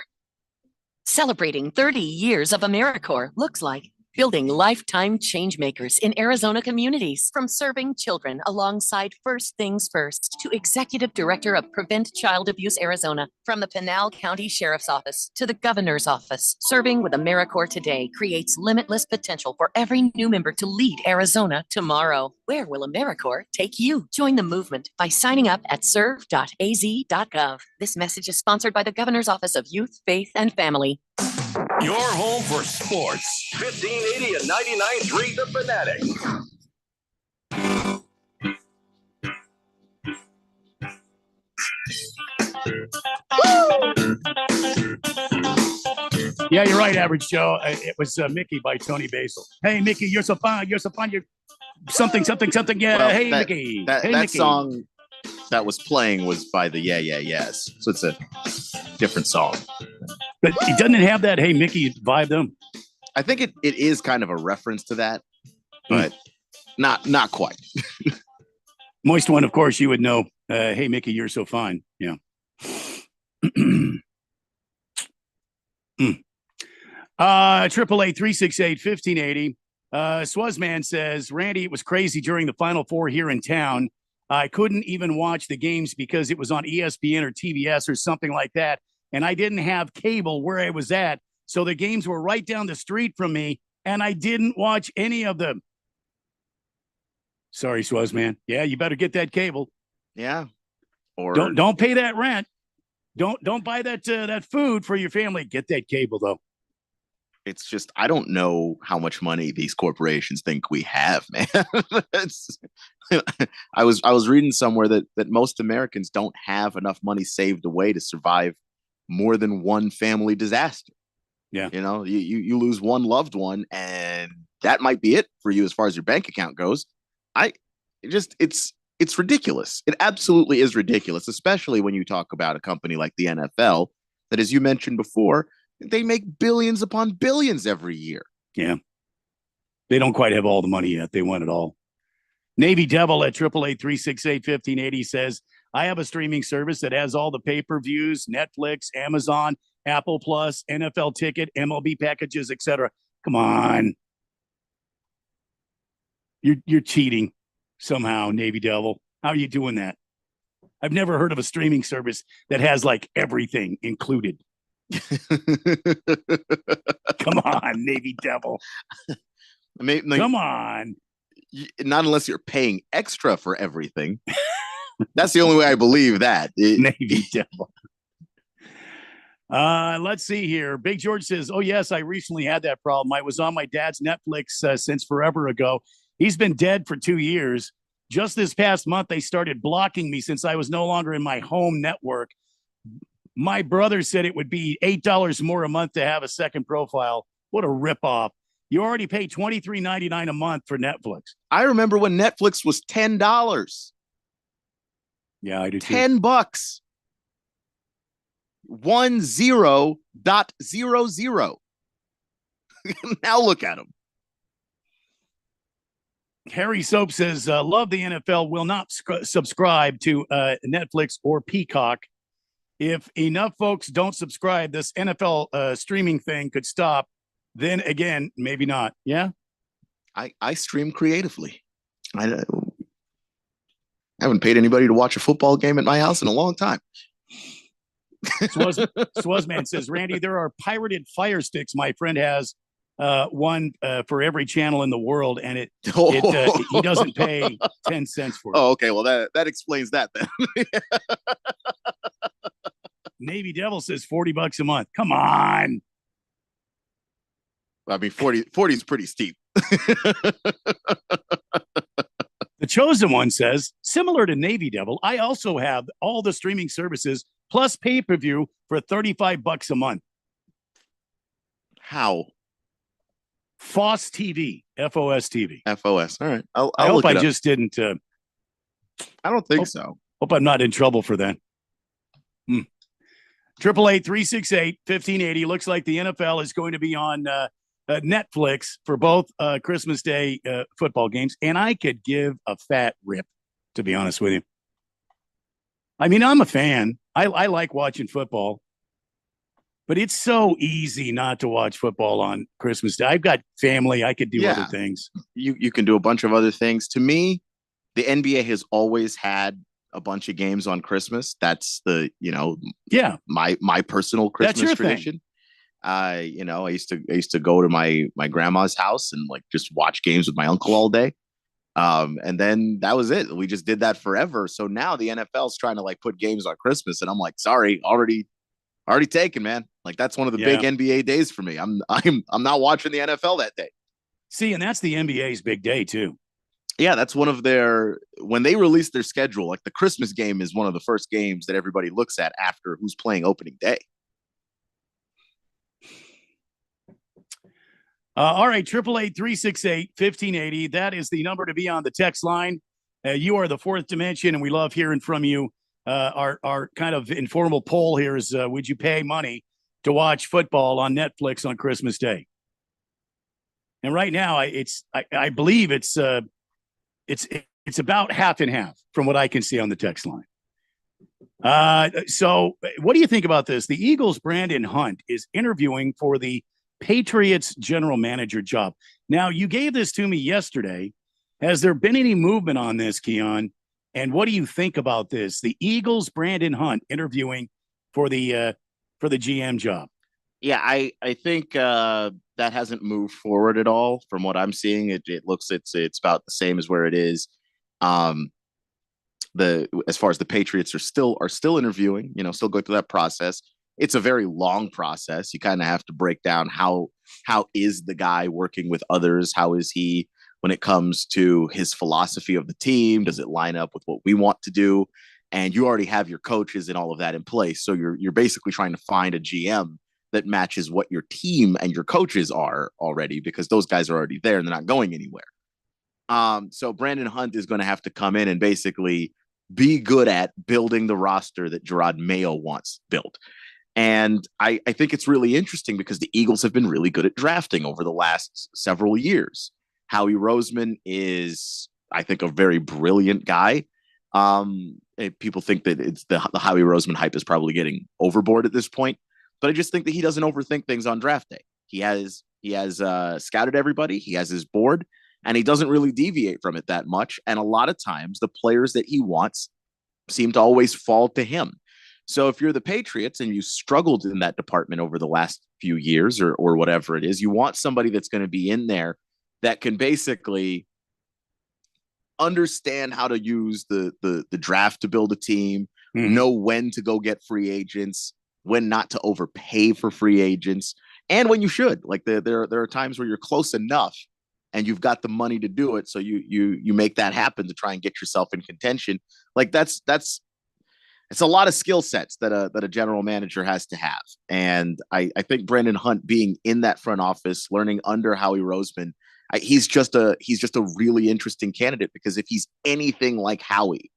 Celebrating 30 years of AmeriCorps looks like building lifetime changemakers in Arizona communities. From serving children alongside First Things First to Executive Director of Prevent Child Abuse Arizona. From the Pinal County Sheriff's Office to the Governor's Office, serving with AmeriCorps today creates limitless potential for every new member to lead Arizona tomorrow. Where will AmeriCorps take you? Join the movement by signing up at serve.az.gov. This message is sponsored by the Governor's Office of Youth, Faith, and Family. Your home for sports. 1580 and 99.3 The Fanatic. Yeah, you're right, Average Joe. It was Mickey by Tony Basil. Hey, Mickey, you're so fun. You're so fun. You're something. Yeah, Well, hey, that- Mickey. That Hey, Mickey. song that was playing was by the Yeah Yeah Yes. So it's a different song. But it doesn't have that Hey, Mickey vibe, though. I think it is kind of a reference to that, but not quite. Moist One, of course, you would know. Hey, Mickey, you're so fine. Yeah. Triple 368-1580. Swazman says, Randy, it was crazy during the Final Four here in town. I couldn't even watch the games because it was on ESPN or TBS or something like that. And I didn't have cable where I was at. So the games were right down the street from me, and I didn't watch any of them. Sorry, Swazman. Yeah, you better get that cable. Yeah. Or Don't pay that rent. Don't buy that food for your family. Get that cable though. It's just I don't know how much money these corporations think we have, man. I was reading somewhere that most Americans don't have enough money saved away to survive more than one family disaster. Yeah. You know, you lose one loved one and that might be it for you as far as your bank account goes. It's ridiculous. It absolutely is ridiculous, especially when you talk about a company like the NFL that, as you mentioned before, they make billions upon billions every year. Yeah. They don't quite have all the money yet. They want it all. Navy Devil at 888-368-1580 says, I have a streaming service that has all the pay-per-views, Netflix, Amazon, Apple Plus, NFL Ticket, MLB packages, etc. Come on. You're cheating somehow, Navy Devil. How are you doing that? I've never heard of a streaming service that has like everything included. Come on, Navy Devil. Come on. Not unless you're paying extra for everything. That's the only way I believe that. Navy Devil. Let's see here. Big George says, "Oh yes, I recently had that problem. I was on my dad's Netflix since forever ago. He's been dead for 2 years. Just this past month, they started blocking me since I was no longer in my home network. My brother said it would be $8 more a month to have a second profile. What a ripoff. You already pay $23.99 a month for Netflix." I remember when Netflix was $10. Yeah, I do too. $10. 10.00. Now look at them. Harry Soap says, "Love the NFL, will not subscribe to Netflix or Peacock. If enough folks don't subscribe, this NFL streaming thing could stop. Then again, maybe not." Yeah. I stream creatively. I haven't paid anybody to watch a football game at my house in a long time. Swazman says, "Randy, there are pirated Fire Sticks. My friend has one for every channel in the world, and he doesn't pay 10 cents for it." Oh, okay. Well, that explains that then. Navy Devil says $40 a month. Come on. I mean, 40 is pretty steep. The Chosen One says, "Similar to Navy Devil, I also have all the streaming services plus pay-per-view for $35 a month." How? FOS TV, FOS TV. FOS. All right. I hope I just didn't. I don't think so. Hope I'm not in trouble for that. 888-368-1580. Looks like the NFL is going to be on Netflix for both Christmas Day football games, and I could give a fat rip, to be honest with you. I mean, I'm a fan. I like watching football, but it's so easy not to watch football on Christmas Day. I've got family. I could do other things. You can do a bunch of other things. To me, the NBA has always had a bunch of games on Christmas. That's my personal Christmas tradition. I used to go to my grandma's house and like just watch games with my uncle all day. And then that was it. We just did that forever. So now the NFL's trying to like put games on Christmas, and I'm like, sorry, already taken, man. Like that's one of the big NBA days for me. I'm not watching the NFL that day. See, and that's the NBA's big day too. Yeah, that's one of when they release their schedule, like the Christmas game is one of the first games that everybody looks at after who's playing opening day. All right, 888-368-1580. That is the number to be on the text line. You are the fourth dimension, and we love hearing from you. Our kind of informal poll here is, would you pay money to watch football on Netflix on Christmas Day? And right now, I believe it's about half and half from what I can see on the text line. So what do you think about this? The Eagles' Brandon Hunt is interviewing for the Patriots general manager job. Now, you gave this to me yesterday. Has there been any movement on this, Keon? And what do you think about this? The Eagles' Brandon Hunt interviewing for the GM job. Yeah, I think that hasn't moved forward at all. From what I'm seeing, it looks it's about the same as where it is. As far as the Patriots are still interviewing, still going through that process. It's a very long process. You kind of have to break down how is the guy working with others? How is he when it comes to his philosophy of the team? Does it line up with what we want to do? And you already have your coaches and all of that in place. So you're basically trying to find a GM that matches what your team and your coaches are already, because those guys are already there and they're not going anywhere. So Brandon Hunt is going to have to come in and basically be good at building the roster that Gerard Mayo wants built. And I think it's really interesting because the Eagles have been really good at drafting over the last several years. Howie Roseman is, I think, a very brilliant guy. People think that it's the Howie Roseman hype is probably getting overboard at this point, but I just think that he doesn't overthink things on draft day. He has scouted everybody. He has his board, and he doesn't really deviate from it that much. And a lot of times the players that he wants seem to always fall to him. So if you're the Patriots and you struggled in that department over the last few years or whatever it is, you want somebody that's going to be in there that can basically understand how to use the draft to build a team, know when to go get free agents, when not to overpay for free agents, and when you should. Like there are times where you're close enough and you've got the money to do it, so you make that happen to try and get yourself in contention. Like it's a lot of skill sets that a general manager has to have. And I think Brandon Hunt being in that front office, learning under Howie Roseman, he's just a really interesting candidate, because if he's anything like Howie,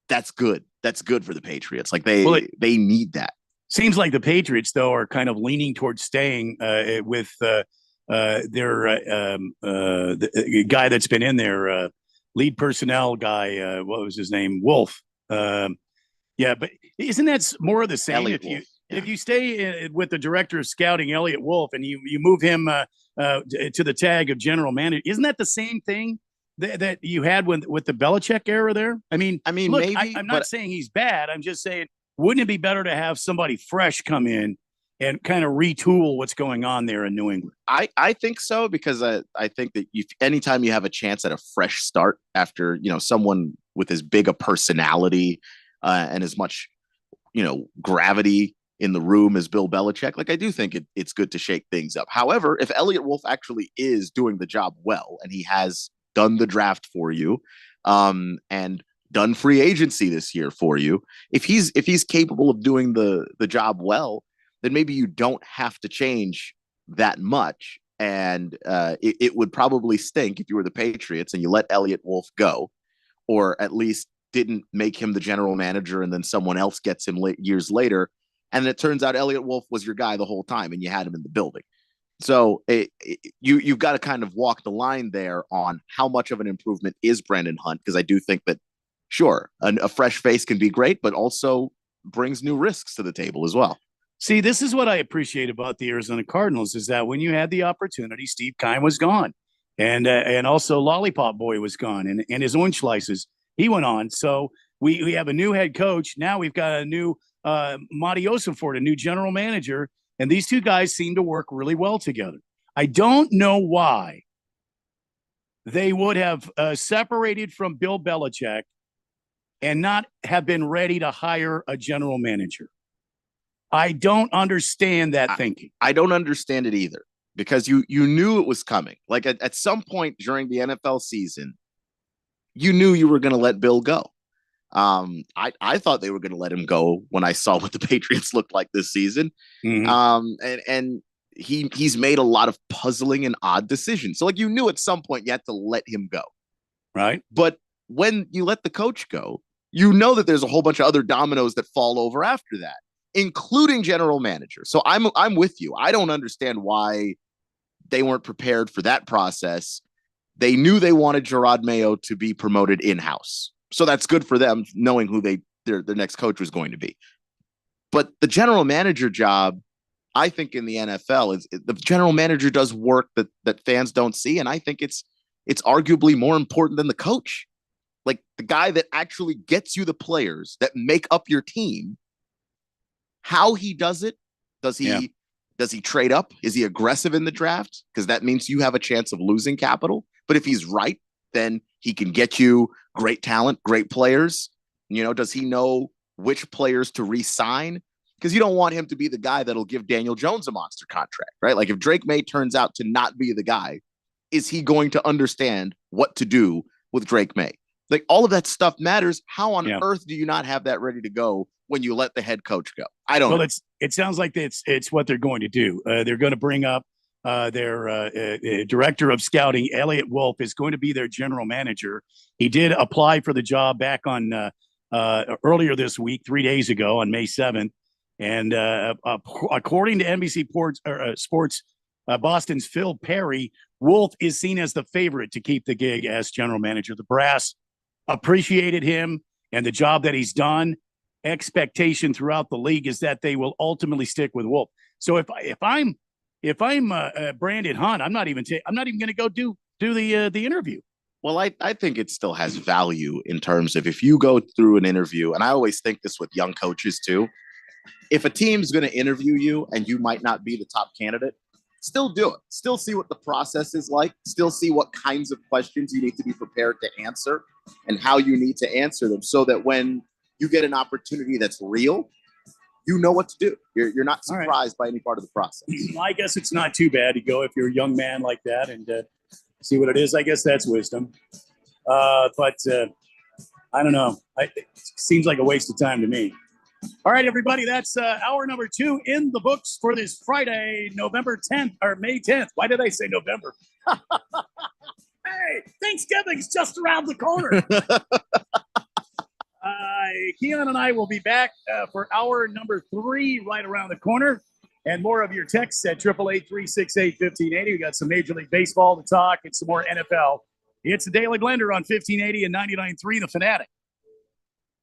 that's good. That's good for the Patriots. Like they need that. Seems like the Patriots, though, are kind of leaning towards staying with their the guy that's been in there, lead personnel guy. What was his name? Wolf. Yeah, but isn't that more of the same? If you stay with the director of scouting, Elliot Wolf, and you move him to the tag of general manager, isn't that the same thing that you had with the Belichick era there? I mean, look, maybe, I'm not saying he's bad. I'm just saying, wouldn't it be better to have somebody fresh come in and kind of retool what's going on there in New England? I think so, because I think that anytime you have a chance at a fresh start after, someone with as big a personality and as much, gravity in the room as Bill Belichick, like I do think it's good to shake things up. However, if Elliot Wolf actually is doing the job well, and he has done the draft for you, and done free agency this year for you, if he's capable of doing the job well, then maybe you don't have to change that much. And it would probably stink if you were the Patriots and you let Elliot Wolf go, or at least didn't make him the general manager, and then someone else gets him years later, and it turns out Elliot Wolf was your guy the whole time and you had him in the building. So you've got to kind of walk the line there on how much of an improvement is Brandon Hunt, because I do think that, sure, a fresh face can be great, but also brings new risks to the table as well. See, this is what I appreciate about the Arizona Cardinals, is that when you had the opportunity, Steve Keim was gone, and also Lollipop Boy was gone, and his orange slices, he went on. So we have a new head coach. Now we've got a new Marty Ossenfort, a new general manager, and these two guys seem to work really well together. I don't know why they would have separated from Bill Belichick and not have been ready to hire a general manager. I don't understand that thinking. I don't understand it either, because you knew it was coming. Like at some point during the NFL season, you knew you were going to let Bill go. I thought they were going to let him go when I saw what the Patriots looked like this season. And he's made a lot of puzzling and odd decisions. So like you knew at some point you had to let him go. Right. But when you let the coach go, you know that there's a whole bunch of other dominoes that fall over after that, including general manager. So I'm with you. I don't understand why they weren't prepared for that process. They knew they wanted Gerard Mayo to be promoted in-house. So that's good for them, knowing who their next coach was going to be. But the general manager job, I think in the NFL, is the general manager does work that fans don't see. And I think it's arguably more important than the coach. Like the guy that actually gets you the players that make up your team, how he does it. Does he trade up? Is he aggressive in the draft? Because that means you have a chance of losing capital. But if he's right, then he can get you great talent, great players. Does he know which players to re-sign? Because you don't want him to be the guy that'll give Daniel Jones a monster contract, right? Like if Drake May turns out to not be the guy, is he going to understand what to do with Drake May? Like all of that stuff matters. How on earth do you not have that ready to go when you let the head coach go? I don't know. It sounds like it's what they're going to do. They're going to bring up their director of scouting. Elliot Wolf is going to be their general manager. He did apply for the job back on earlier this week, 3 days ago on May 7th. And according to NBC Sports, Boston's Phil Perry, Wolf is seen as the favorite to keep the gig as general manager. The brass appreciated him and the job that he's done. Expectation throughout the league is that they will ultimately stick with Wolf. So if I'm Brandon Hunt, I'm not even going to go do the interview. Well, I think it still has value in terms of if you go through an interview, and I always think this with young coaches too. If a team's going to interview you and you might not be the top candidate, still do it. Still see what the process is like. Still see what kinds of questions you need to be prepared to answer. and how you need to answer them so that when you get an opportunity that's real, you know what to do. You're not All right. surprised by any part of the process. I guess it's not too bad to go if you're a young man like that and see what it is. I guess that's wisdom. But I don't know. It seems like a waste of time to me. All right, everybody, that's hour number 2 in the books for this Friday, November 10th or May 10th. Why did I say November? Hey, Thanksgiving's just around the corner. Keon and I will be back for hour number 3 right around the corner. And more of your texts at 888-368-1580. We got some Major League Baseball to talk and some more NFL. It's the Daily Blender on 1580 and 99.3 The Fanatic.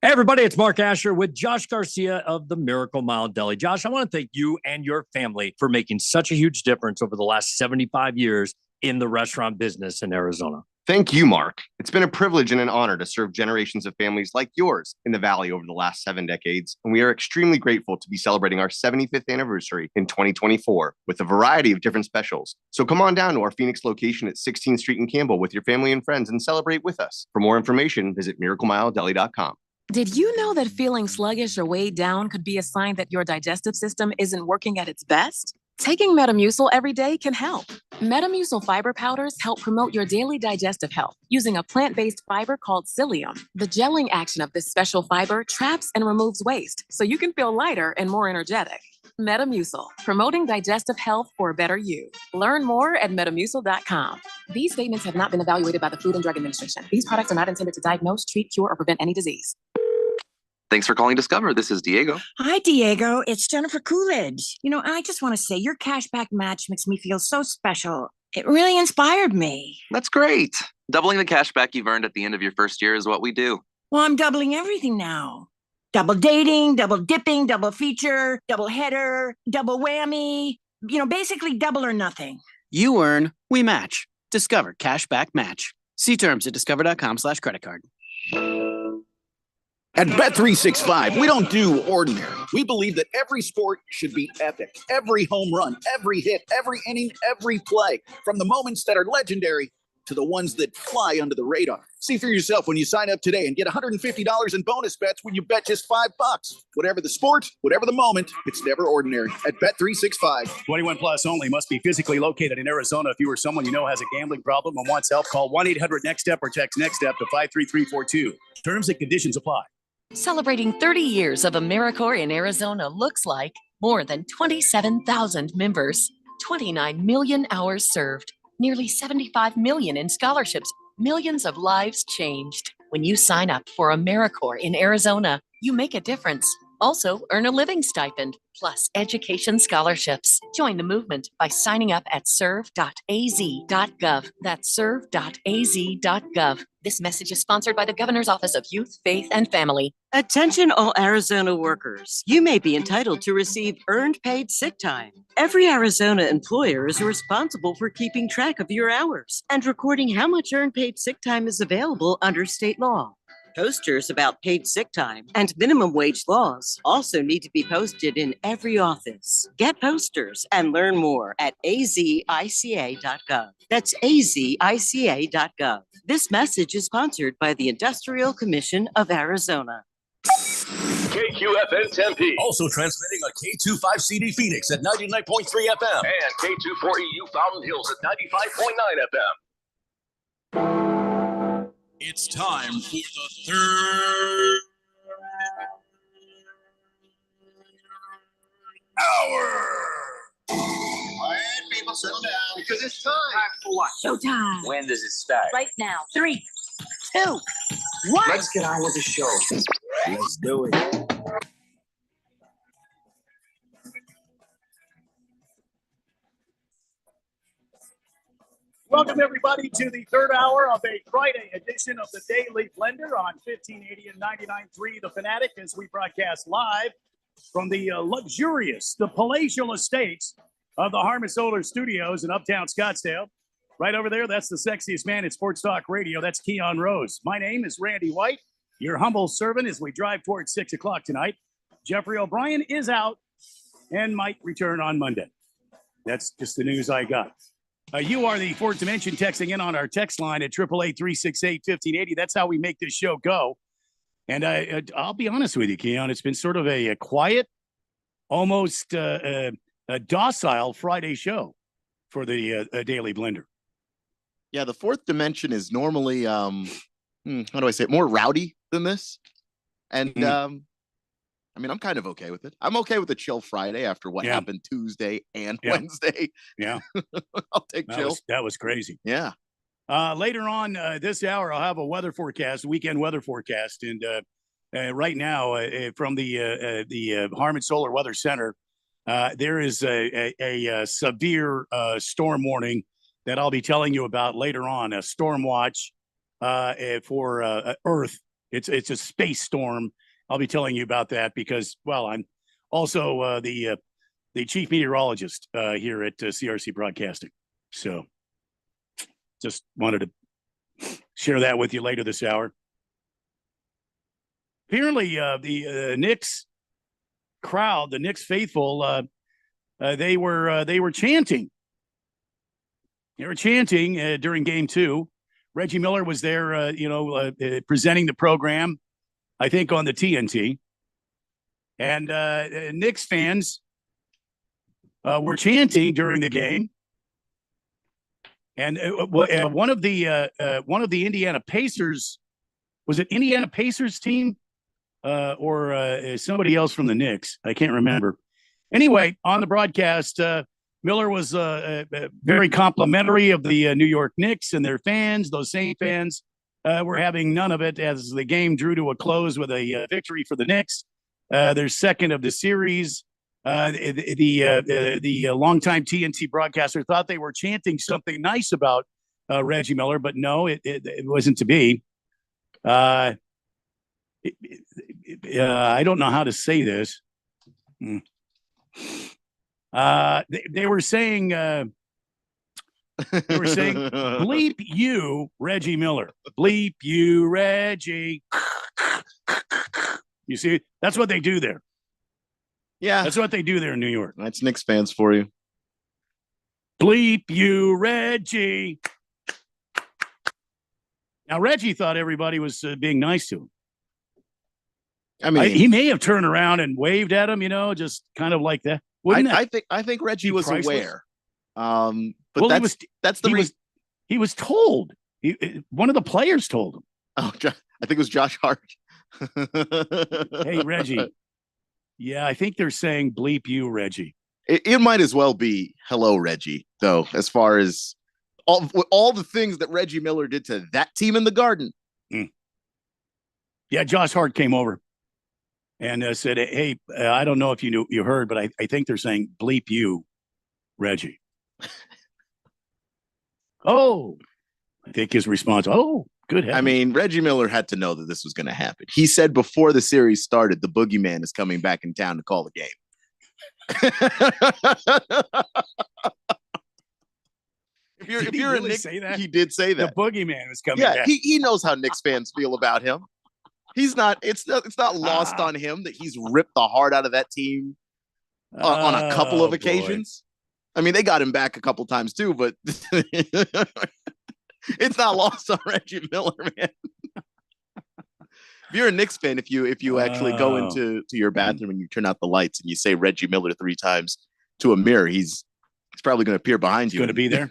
Hey, everybody, it's Mark Asher with Josh Garcia of the Miracle Mile Deli. Josh, I want to thank you and your family for making such a huge difference over the last 75 years in the restaurant business in Arizona. Thank you, Mark. It's been a privilege and an honor to serve generations of families like yours in the Valley over the last 7 decades, and we are extremely grateful to be celebrating our 75th anniversary in 2024 with a variety of different specials. So come on down to our Phoenix location at 16th Street in Campbell with your family and friends and celebrate with us. For more information, visit miraclemiledeli.com. Did you know that feeling sluggish or weighed down could be a sign that your digestive system isn't working at its best? Taking Metamucil every day can help. Metamucil fiber powders help promote your daily digestive health using a plant-based fiber called psyllium. The gelling action of this special fiber traps and removes waste, so you can feel lighter and more energetic. Metamucil, promoting digestive health for a better you. Learn more at metamucil.com. These statements have not been evaluated by the Food and Drug Administration. These products are not intended to diagnose, treat, cure, or prevent any disease. Thanks for calling Discover. This is Diego. Hi, Diego. It's Jennifer Coolidge. I just want to say your cashback match makes me feel so special. It really inspired me. That's great. Doubling the cash back you've earned at the end of your first year is what we do. Well, I'm doubling everything now. Double dating, double dipping, double feature, double header, double whammy. Basically double or nothing. You earn, we match. Discover Cashback Match. See terms at discover.com/credit card. At Bet365, we don't do ordinary. We believe that every sport should be epic. Every home run, every hit, every inning, every play. From the moments that are legendary to the ones that fly under the radar. See for yourself when you sign up today and get $150 in bonus bets when you bet just $5. Whatever the sport, whatever the moment, it's never ordinary. At Bet365. 21 plus only. Must be physically located in Arizona. If you or someone you know has a gambling problem and wants help, call 1-800-NEXT-STEP or text NEXT-STEP to 53342. Terms and conditions apply. Celebrating 30 years of AmeriCorps in Arizona looks like more than 27,000 members, 29 million hours served, nearly 75 million in scholarships, millions of lives changed. When you sign up for AmeriCorps in Arizona, you make a difference. Also, earn a living stipend, plus education scholarships. Join the movement by signing up at serve.az.gov. That's serve.az.gov. This message is sponsored by the Governor's Office of Youth, Faith, and Family. Attention all Arizona workers. You may be entitled to receive earned paid sick time. Every Arizona employer is responsible for keeping track of your hours and recording how much earned paid sick time is available under state law. Posters about paid sick time and minimum wage laws also need to be posted in every office. Get posters and learn more at azica.gov. That's azica.gov. This message is sponsored by the Industrial Commission of Arizona. KQFN Tempe. Also transmitting on K25CD Phoenix at 99.3 FM. And K240U Fountain Hills at 95.9 FM. It's time for the third hour. Quiet, people, settle down. Because it's time. For what? Showtime. When does it start? Right now. 3, 2, 1. Let's get on with the show. Let's do it. Welcome, everybody, to the third hour of a Friday edition of the Daily Blender on 1580 and 99.3 The Fanatic as we broadcast live from the luxurious, the palatial estates of the Harmon Solar Studios in Uptown Scottsdale. Right over there, that's the sexiest man in sports talk radio. That's Keon Rose. My name is Randy White, your humble servant as we drive towards 6 o'clock tonight. Jeffrey O'Brien is out and might return on Monday. That's just the news I got. You are the fourth dimension texting in on our text line at 888-368-1580. That's how we make this show go. And I'll be honest with you, Keon, it's been sort of a quiet, almost a docile Friday show for the Daily Blender. Yeah, the fourth dimension is normally, how do I say it, more rowdy than this. And I mean, I'm kind of okay with it. I'm okay with a chill Friday after what happened Tuesday and Wednesday. Yeah. I'll take chill. That was crazy. Yeah. Later on this hour, I'll have a weather forecast, weekend weather forecast. And right now, from the Harmon Solar Weather Center, there is a severe storm warning that I'll be telling you about later on, a storm watch for Earth. It's a space storm. I'll be telling you about that because, well, I'm also the chief meteorologist here at CRC Broadcasting. So just wanted to share that with you later this hour. Apparently, the Knicks crowd, the Knicks faithful, they were chanting. They were chanting during Game 2. Reggie Miller was there, presenting the program, I think, on the TNT. And Knicks fans were chanting during the game. And one of the Indiana Pacers, was it Indiana Pacers team or somebody else from the Knicks? I can't remember. Anyway, on the broadcast, Miller was very complimentary of the New York Knicks and their fans. Those same fans were having none of it as the game drew to a close with a victory for the Knicks. Their second of the series. The longtime TNT broadcaster thought they were chanting something nice about Reggie Miller, but no, it wasn't to be. I don't know how to say this. They were saying bleep you, Reggie Miller. Bleep you, Reggie. You see, that's what they do there. Yeah. That's what they do there in New York. That's Knicks fans for you. Bleep you, Reggie. Now, Reggie thought everybody was being nice to him. I mean, he may have turned around and waved at him, just kind of like that. I think Reggie was aware. But well, that's the reason. He was told. One of the players told him. Oh, I think it was Josh Hart. Hey, Reggie. Yeah, I think they're saying bleep you, Reggie. It might as well be hello, Reggie, though, as far as all the things that Reggie Miller did to that team in the Garden. Yeah, Josh Hart came over and said, hey, I don't know if you heard, but I think they're saying bleep you, Reggie. Oh, I think his response, oh, good heavens. I mean, Reggie Miller had to know that this was going to happen. He said before the series started, the boogeyman is coming back in town to call the game. if you're really a Knicks, say that? he did say that. The boogeyman was coming Yeah, back. he knows how Knicks fans feel about him. It's not lost on him that he's ripped the heart out of that team on a couple of occasions. I mean, they got him back a couple times too, but it's not lost on Reggie Miller, man. If you're a Knicks fan, if you actually go into your bathroom and you turn out the lights and you say Reggie Miller 3 times to a mirror, he's probably going to appear behind you. Going to be there.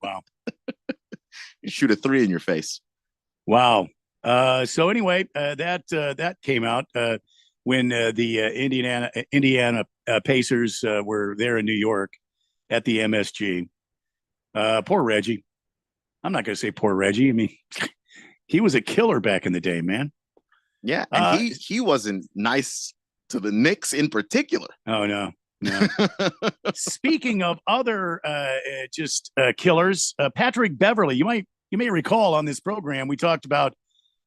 Wow. You shoot a 3 in your face. Wow. So anyway, that came out when the Indiana Pacers were there in New York at the MSG. Poor Reggie. I'm not going to say poor Reggie. I mean, he was a killer back in the day, man. Yeah, and he wasn't nice to the Knicks in particular. Oh no. Speaking of other killers, Patrick Beverley. You may recall on this program we talked about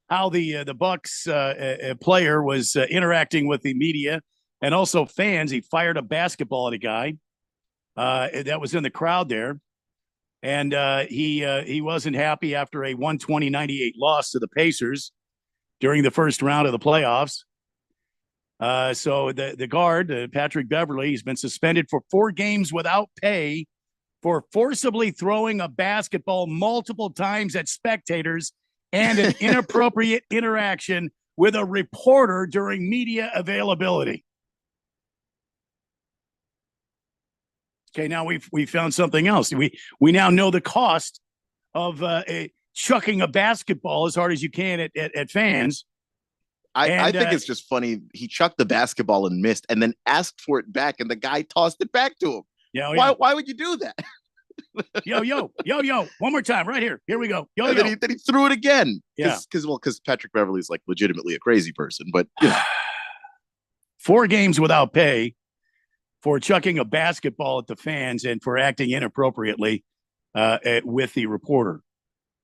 how the Bucks player was interacting with the media and also fans. He fired a basketball at a guy that was in the crowd there. And he wasn't happy after a 120-98 loss to the Pacers during the first round of the playoffs. So the guard, Patrick Beverley, he's been suspended for 4 games without pay for forcibly throwing a basketball multiple times at spectators and an inappropriate interaction with a reporter during media availability. Okay, now we found something else. We now know the cost of chucking a basketball as hard as you can at fans. I think it's just funny. He chucked the basketball and missed, and then asked for it back, and the guy tossed it back to him. Yeah, why would you do that? Yo. One more time, right here. Here we go. Yo. Then he threw it again. Yeah. Because Patrick Beverley's like legitimately a crazy person, but you know. 4 games without pay for chucking a basketball at the fans and for acting inappropriately with the reporter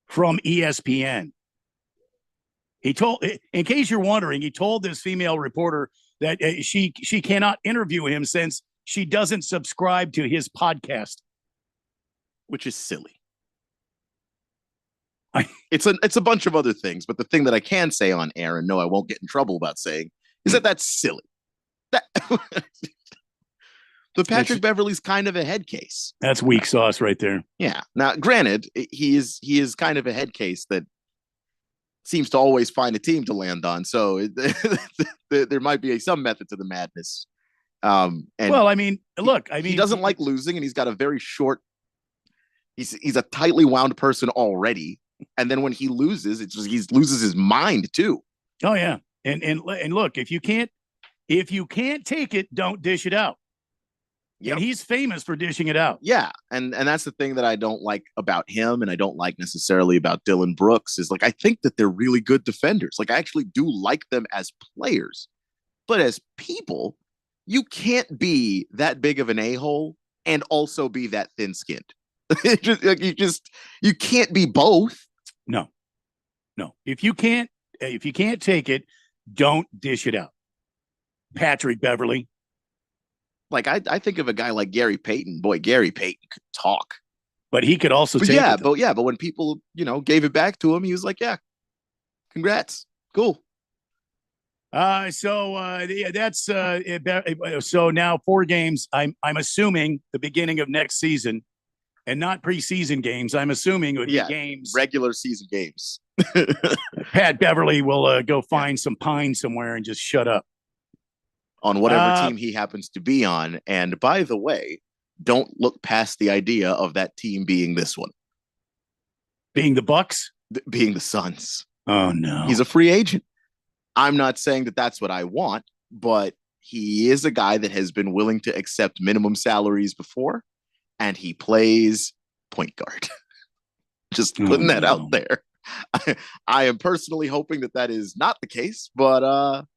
from ESPN. He told, in case you're wondering, he told this female reporter that she cannot interview him since she doesn't subscribe to his podcast, which is silly. It's a bunch of other things, but the thing that I can say on air and no, I won't get in trouble about saying is that that's silly. But Patrick Beverley's kind of a head case. That's weak sauce right there. Yeah. Now, granted, he is kind of a head case that seems to always find a team to land on. So there might be some method to the madness. And well, I mean, look, he doesn't like losing, and he's got a very short. He's a tightly wound person already, and then when he loses, it's just he loses his mind too. Oh yeah, and look, if you can't take it, don't dish it out. Yeah, he's famous for dishing it out. Yeah, and that's the thing that I don't like about him, and I don't like necessarily about Dylan Brooks is like I think that they're really good defenders. Like I actually do like them as players, but as people, you can't be that big of an a-hole and also be that thin-skinned. You can't be both. No. If you can't take it, don't dish it out. Patrick Beverley. Like I think of a guy like Gary Payton. Boy, Gary Payton could talk, but he could also take it. But when people gave it back to him, he was like, "Yeah, congrats, cool." That's so now 4 games. I'm assuming the beginning of next season, and not preseason games. I'm assuming it would be games, regular season games. Pat Beverley will go find some pine somewhere and just shut up. On whatever team he happens to be on. And by the way, don't look past the idea of that team being this one. Being the Bucks? Being the Suns. Oh, no. He's a free agent. I'm not saying that that's what I want, but he is a guy that has been willing to accept minimum salaries before, and he plays point guard. Just putting that out there. I am personally hoping that is not the case, but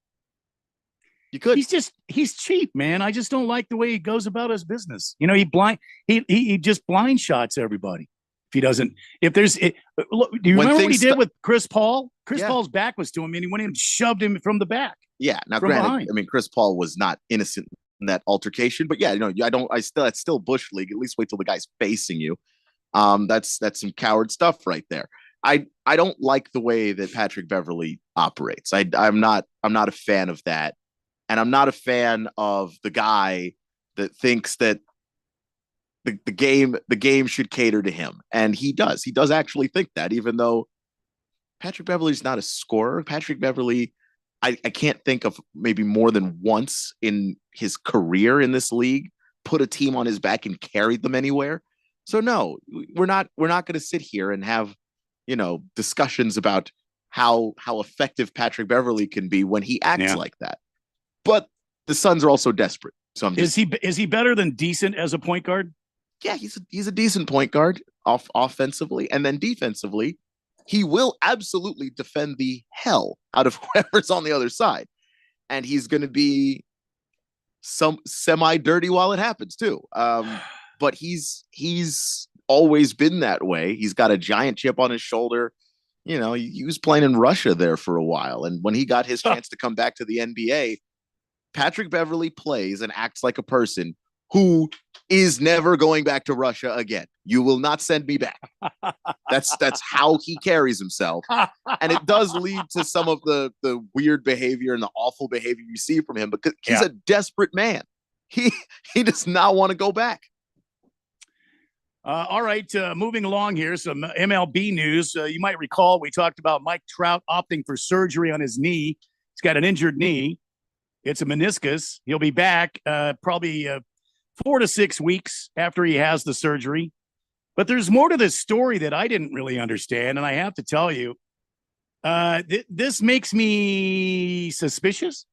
you could. He's cheap, man. I just don't like the way he goes about his business. You know, he just blind shots everybody. If he doesn't, do you remember what he did with Chris Paul? Chris Paul's back was to him, and he went in and shoved him from the back. Yeah. Now, granted, behind. I mean, Chris Paul was not innocent in that altercation, but yeah, that's still Bush League. At least wait till the guy's facing you. That's some coward stuff right there. I don't like the way that Patrick Beverley operates. I'm not a fan of that. And I'm not a fan of the guy that thinks that the game should cater to him. And he does. He does actually think that, even though Patrick Beverley's not a scorer. Patrick Beverley, I can't think of maybe more than once in his career in this league, put a team on his back and carried them anywhere. So no, we're not going to sit here and have, discussions about how effective Patrick Beverley can be when he acts like that. But the Suns are also desperate. So is he better than decent as a point guard? Yeah, he's a decent point guard offensively, and then defensively, he will absolutely defend the hell out of whoever's on the other side, and he's going to be some semi-dirty while it happens too. But he's always been that way. He's got a giant chip on his shoulder. He was playing in Russia there for a while, and when he got his chance to come back to the NBA. Patrick Beverley plays and acts like a person who is never going back to Russia again. You will not send me back. That's how he carries himself. And it does lead to some of the weird behavior and the awful behavior you see from him because he's a desperate man. He does not want to go back. All right, moving along here, some MLB news. You might recall we talked about Mike Trout opting for surgery on his knee. He's got an injured knee. It's a meniscus. He'll be back probably 4 to 6 weeks after he has the surgery. But there's more to this story that I didn't really understand, and I have to tell you, this makes me suspicious.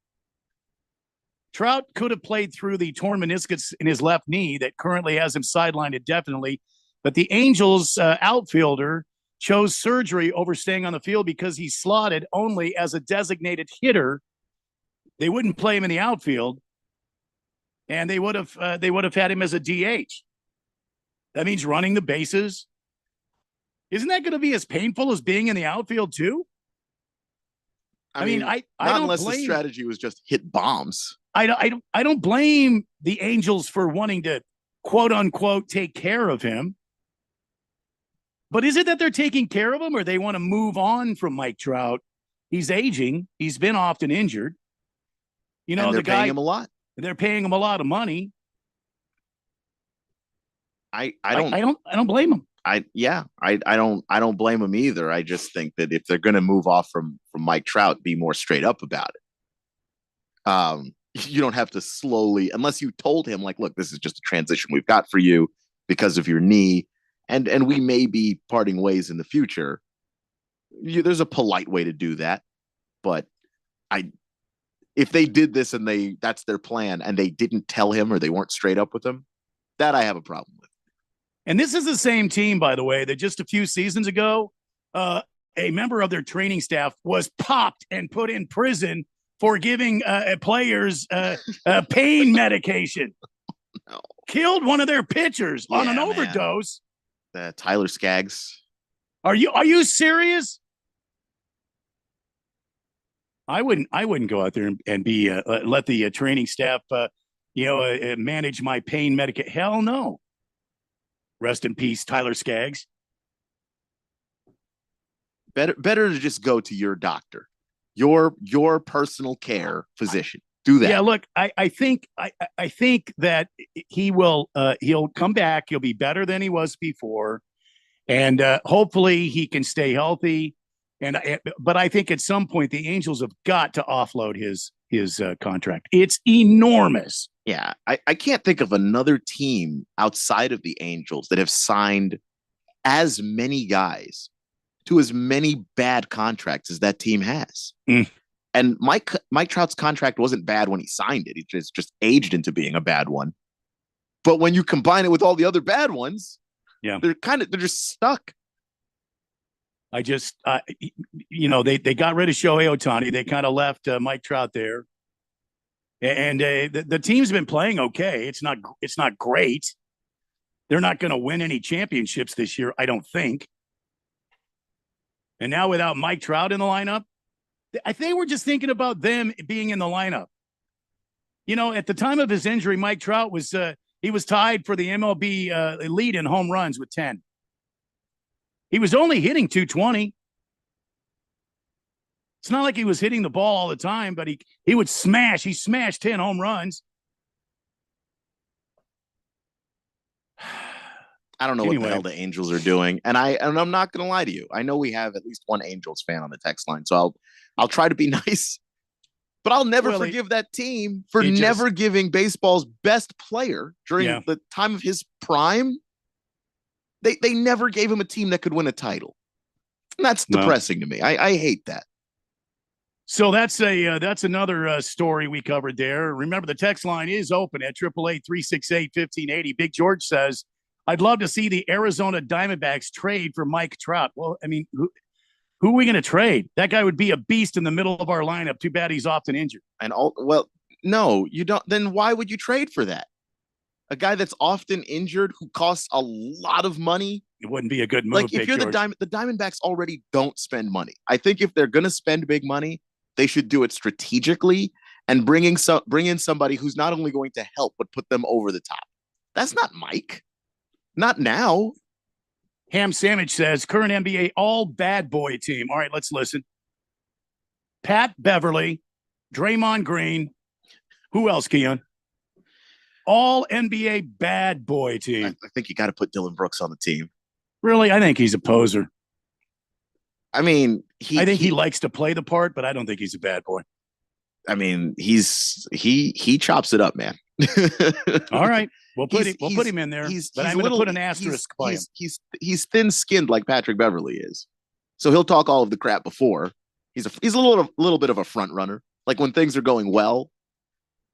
Trout could have played through the torn meniscus in his left knee that currently has him sidelined indefinitely, but the Angels outfielder chose surgery over staying on the field because he's slotted only as a designated hitter. They wouldn't play him in the outfield, and they would have had him as a DH. That means running the bases. Isn't that going to be as painful as being in the outfield too? I mean, I don't unless blame, the strategy was just hit bombs. I don't blame the Angels for wanting to quote unquote take care of him. But is it that they're taking care of him, or they want to move on from Mike Trout? He's aging. He's been often injured. You know, And they're the guy, paying him a lot. They're paying him a lot of money. I don't blame him. I don't blame him either. I just think that if they're going to move off from Mike Trout, be more straight up about it. You don't have to slowly, unless you told him like, look, this is just a transition we've got for you because of your knee, and we may be parting ways in the future. There's a polite way to do that, but if they did this and that's their plan and they didn't tell him or they weren't straight up with him, that I have a problem with. And this is the same team, by the way, that just a few seasons ago, a member of their training staff was popped and put in prison for giving players pain medication. No. Killed one of their pitchers on an man. overdose. Tyler Skaggs. Are you serious? I wouldn't go out there and be let the training staff manage my pain medication. Hell no. Rest in peace, Tyler Skaggs. Better to just go to your doctor, your personal care physician. Do that. Yeah, look, I think that he'll come back. He'll be better than he was before, and hopefully he can stay healthy. But I think at some point the Angels have got to offload his contract. It's enormous. Yeah, I can't think of another team outside of the Angels that have signed as many guys to as many bad contracts as that team has. And Mike Trout's contract wasn't bad when he signed it. He just aged into being a bad one. But when you combine it with all the other bad ones, yeah, they're just stuck. I just, they got rid of Shohei Ohtani. They kind of left Mike Trout there. And the team's been playing okay. It's not great. They're not going to win any championships this year, I don't think. And now without Mike Trout in the lineup, I think we're just thinking about them being in the lineup. You know, at the time of his injury, Mike Trout was tied for the MLB lead in home runs with 10. He was only hitting 220. It's not like he was hitting the ball all the time, but he would smash. He smashed 10 home runs. I don't know what the hell the Angels are doing. And I'm not going to lie to you. I know we have at least one Angels fan on the text line, so I'll try to be nice. But I'll never forgive that team for never giving baseball's best player during the time of his prime. They never gave him a team that could win a title. And that's depressing to me. I hate that. So that's another story we covered there. Remember, the text line is open at 888-368-1580. Big George says, I'd love to see the Arizona Diamondbacks trade for Mike Trout. Well, I mean, who are we going to trade? That guy would be a beast in the middle of our lineup. Too bad he's often injured. No, you don't. Then why would you trade for that? A guy that's often injured who costs a lot of money. It wouldn't be a good move. Like if you're the Diamondbacks already don't spend money. I think if they're going to spend big money, they should do it strategically and bring in somebody who's not only going to help, but put them over the top. That's not Mike. Not now. Ham Sandwich says, current NBA all bad boy team. All right, let's listen. Pat Beverly, Draymond Green. Who else, Keon? all NBA bad boy team. I think you got to put Dylan Brooks on the team. Really? I think he's a poser. I mean, I think he likes to play the part, but I don't think he's a bad boy. I mean, he chops it up, man. All right. We'll put him in there. But I'm going to put an asterisk by him. He's thin-skinned like Patrick Beverley is. So he'll talk all of the crap before. He's a little bit of a front runner. Like when things are going well,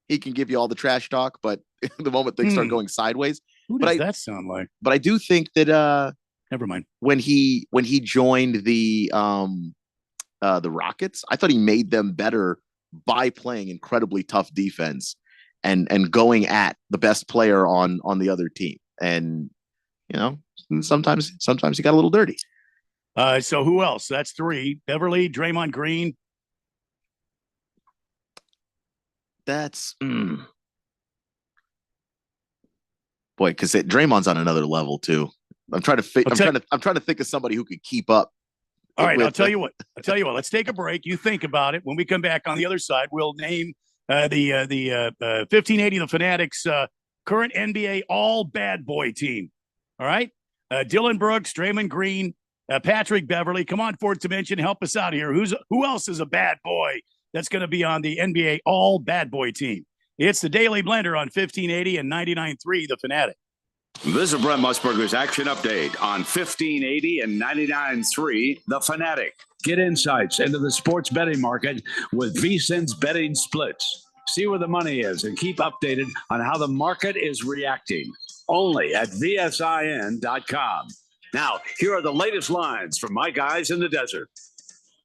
he can give you all the trash talk, but the moment things start going sideways. Who does that sound like? But I do think that never mind. When he joined the Rockets, I thought he made them better by playing incredibly tough defense and going at the best player on the other team. And sometimes he got a little dirty. So who else? That's 3. Beverly, Draymond Green. That's boy, because Draymond's on another level too. I'm trying to think of somebody who could keep up. All right, I'll tell you what. Let's take a break. You think about it. When we come back on the other side, we'll name the 1580 The Fanatics current NBA all bad boy team. All right, Dylan Brooks, Draymond Green, Patrick Beverly. Come on, Ford Dimension, help us out here. Who else is a bad boy that's going to be on the NBA all bad boy team? It's the Daily Blender on 1580 and 99.3 The Fanatic. This is Brent Musburger's Action Update on 1580 and 99.3 The Fanatic. Get insights into the sports betting market with VSiN's betting splits. See where the money is and keep updated on how the market is reacting. Only at VSIN.com. Now, here are the latest lines from my guys in the desert.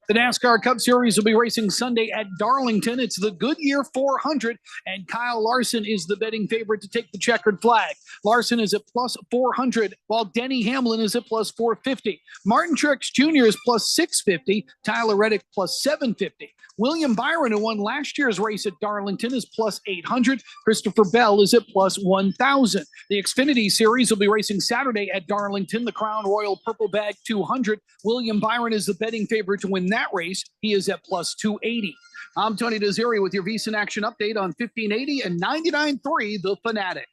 The NASCAR Cup Series will be racing Sunday at Darlington. It's the Goodyear 400, and Kyle Larson is the betting favorite to take the checkered flag. Larson is at plus 400, while Denny Hamlin is at plus 450. Martin Truex Jr. is plus 650. Tyler Reddick plus 750. William Byron, who won last year's race at Darlington, is plus 800. Christopher Bell is at plus 1,000. The Xfinity Series will be racing Saturday at Darlington. The Crown Royal Purple Bag 200. William Byron is the betting favorite to win that race. He is at plus 280. I'm Tony Desiri with your VSiN Action Update on 1580 and 99.3 The Fanatic.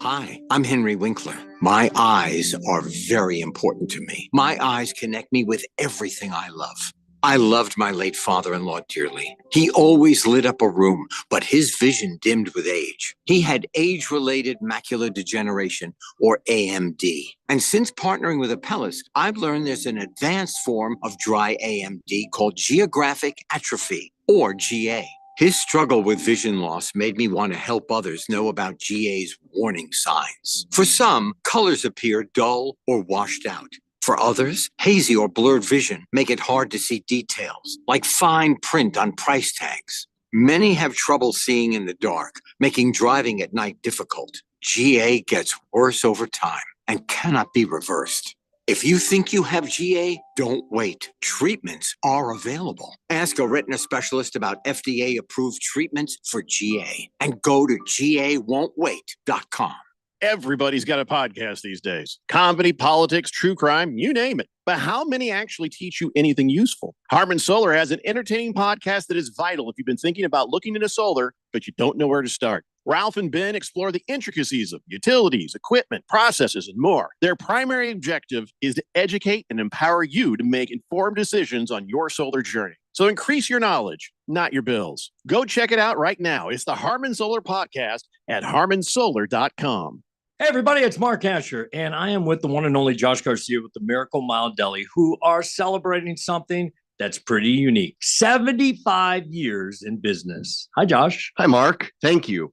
Hi, I'm Henry Winkler. My eyes are very important to me. My eyes connect me with everything I love. I loved my late father-in-law dearly. He always lit up a room, but his vision dimmed with age. He had age-related macular degeneration, or AMD. And since partnering with Apellis, I've learned there's an advanced form of dry AMD called geographic atrophy, or GA. His struggle with vision loss made me want to help others know about GA's warning signs. For some, colors appear dull or washed out. For others, hazy or blurred vision make it hard to see details, like fine print on price tags. Many have trouble seeing in the dark, making driving at night difficult. GA gets worse over time and cannot be reversed. If you think you have GA, don't wait. Treatments are available. Ask a retina specialist about FDA-approved treatments for GA and go to GAWon'tWait.com. Everybody's got a podcast these days. Comedy, politics, true crime, you name it. But how many actually teach you anything useful? Harman Solar has an entertaining podcast that is vital if you've been thinking about looking into solar, but you don't know where to start. Ralph and Ben explore the intricacies of utilities, equipment, processes, and more. Their primary objective is to educate and empower you to make informed decisions on your solar journey. So increase your knowledge, not your bills. Go check it out right now. It's the Harman Solar Podcast at harmansolar.com. Hey, everybody, it's Mark Asher, and I am with the one and only Josh Garcia with the Miracle Mile Deli, who are celebrating something that's pretty unique. 75 years in business. Hi, Josh. Hi, Mark. Thank you.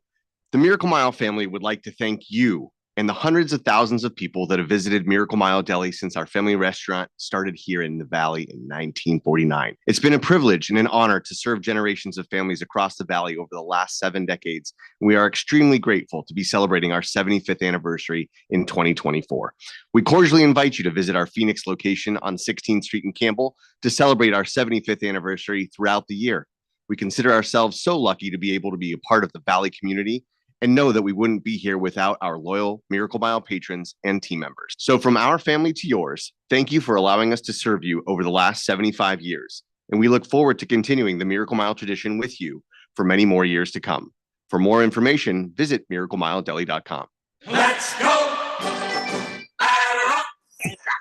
The Miracle Mile family would like to thank you and the hundreds of thousands of people that have visited Miracle Mile Deli since our family restaurant started here in the Valley in 1949. It's been a privilege and an honor to serve generations of families across the Valley over the last 7 decades. We are extremely grateful to be celebrating our 75th anniversary in 2024. We cordially invite you to visit our Phoenix location on 16th Street in Campbell to celebrate our 75th anniversary throughout the year. We consider ourselves so lucky to be able to be a part of the Valley community and know that we wouldn't be here without our loyal Miracle Mile patrons and team members. So from our family to yours, thank you for allowing us to serve you over the last 75 years. And we look forward to continuing the Miracle Mile tradition with you for many more years to come. For more information, visit miraclemiledeli.com. Let's go.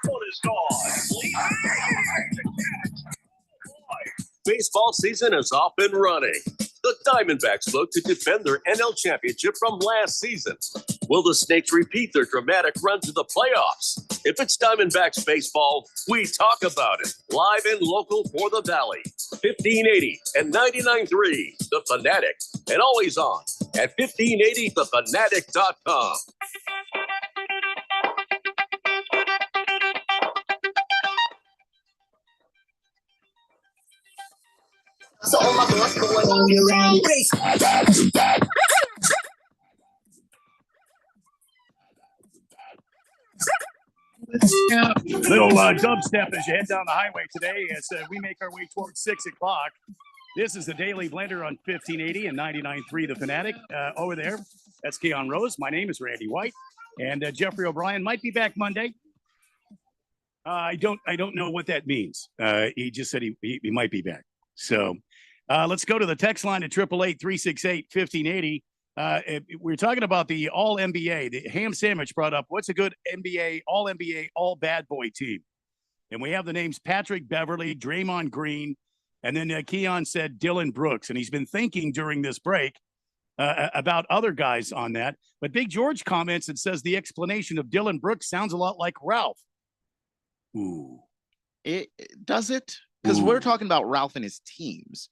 One is gone. Baseball season is off and running. The Diamondbacks look to defend their NL championship from last season. Will the Snakes repeat their dramatic run to the playoffs? If it's Diamondbacks baseball, we talk about it. Live and local for the Valley. 1580 and 99.3 The Fanatic. And always on at 1580thefanatic.com. So all my boss going on your round race. Little dubstep as you head down the highway today as we make our way towards 6 o'clock. This is the Daily Blender on 1580 and 99.3 The Fanatic. Over there, that's Keon Rose. My name is Randy White, and Jeffrey O'Brien might be back Monday. I don't know what that means. He just said he might be back. So let's go to the text line at 888-368-1580. We're talking about the All-NBA. The Ham Sandwich brought up, what's a good NBA, All Bad Boy team? And we have the names Patrick Beverly, Draymond Green, and then Keon said Dylan Brooks. And he's been thinking during this break about other guys on that. But Big George comments and says the explanation of Dylan Brooks sounds a lot like Ralph. Ooh. Does it? Because we're talking about Ralph and his teams.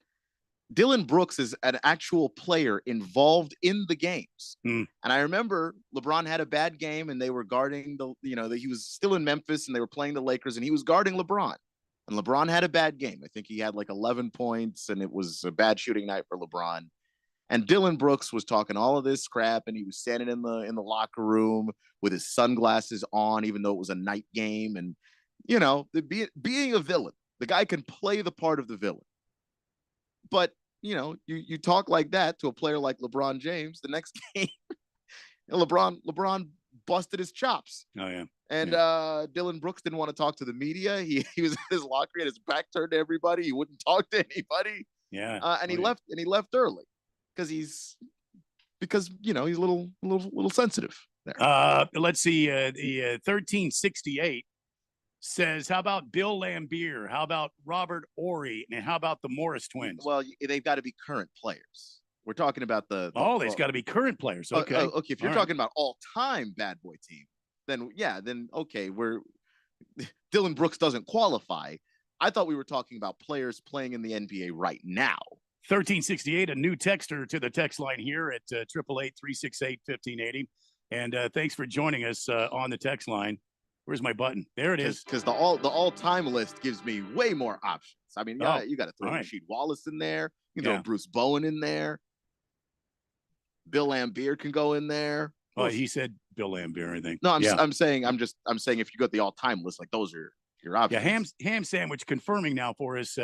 Dylan Brooks is an actual player involved in the games. And I remember LeBron had a bad game and they were guarding he was still in Memphis and they were playing the Lakers and he was guarding LeBron. And LeBron had a bad game. I think he had like 11 points and it was a bad shooting night for LeBron. And Dylan Brooks was talking all of this crap and he was standing in the locker room with his sunglasses on, even though it was a night game. And, being a villain, the guy can play the part of the villain. But, you talk like that to a player like LeBron James, the next game, LeBron busted his chops. Oh, yeah. And Dylan Brooks didn't want to talk to the media. He was in his locker, he had his back turned to everybody. He wouldn't talk to anybody. Yeah. And he left early because he's a little sensitive there. Let's see. The 1368 says, how about Bill Lambier? How about Robert Ory? And how about the Morris twins? Well, they've got to be current players. We're talking about they've got to be current players. Okay. Okay. If you're talking about all-time bad boy team, then okay, Dylan Brooks doesn't qualify. I thought we were talking about players playing in the NBA right now. 1368, a new texter to the text line here at 888-368-1580. And thanks for joining us on the text line. Where's my button? There it is. Because the all-time list gives me way more options. I mean, you got to throw Rasheed Wallace in there. You can throw Bruce Bowen in there. Bill Lambier can go in there. Oh, he said Bill Lambier, I think. No, I'm saying if you got the all-time list, like those are your options. Yeah, Ham Sandwich confirming now for us.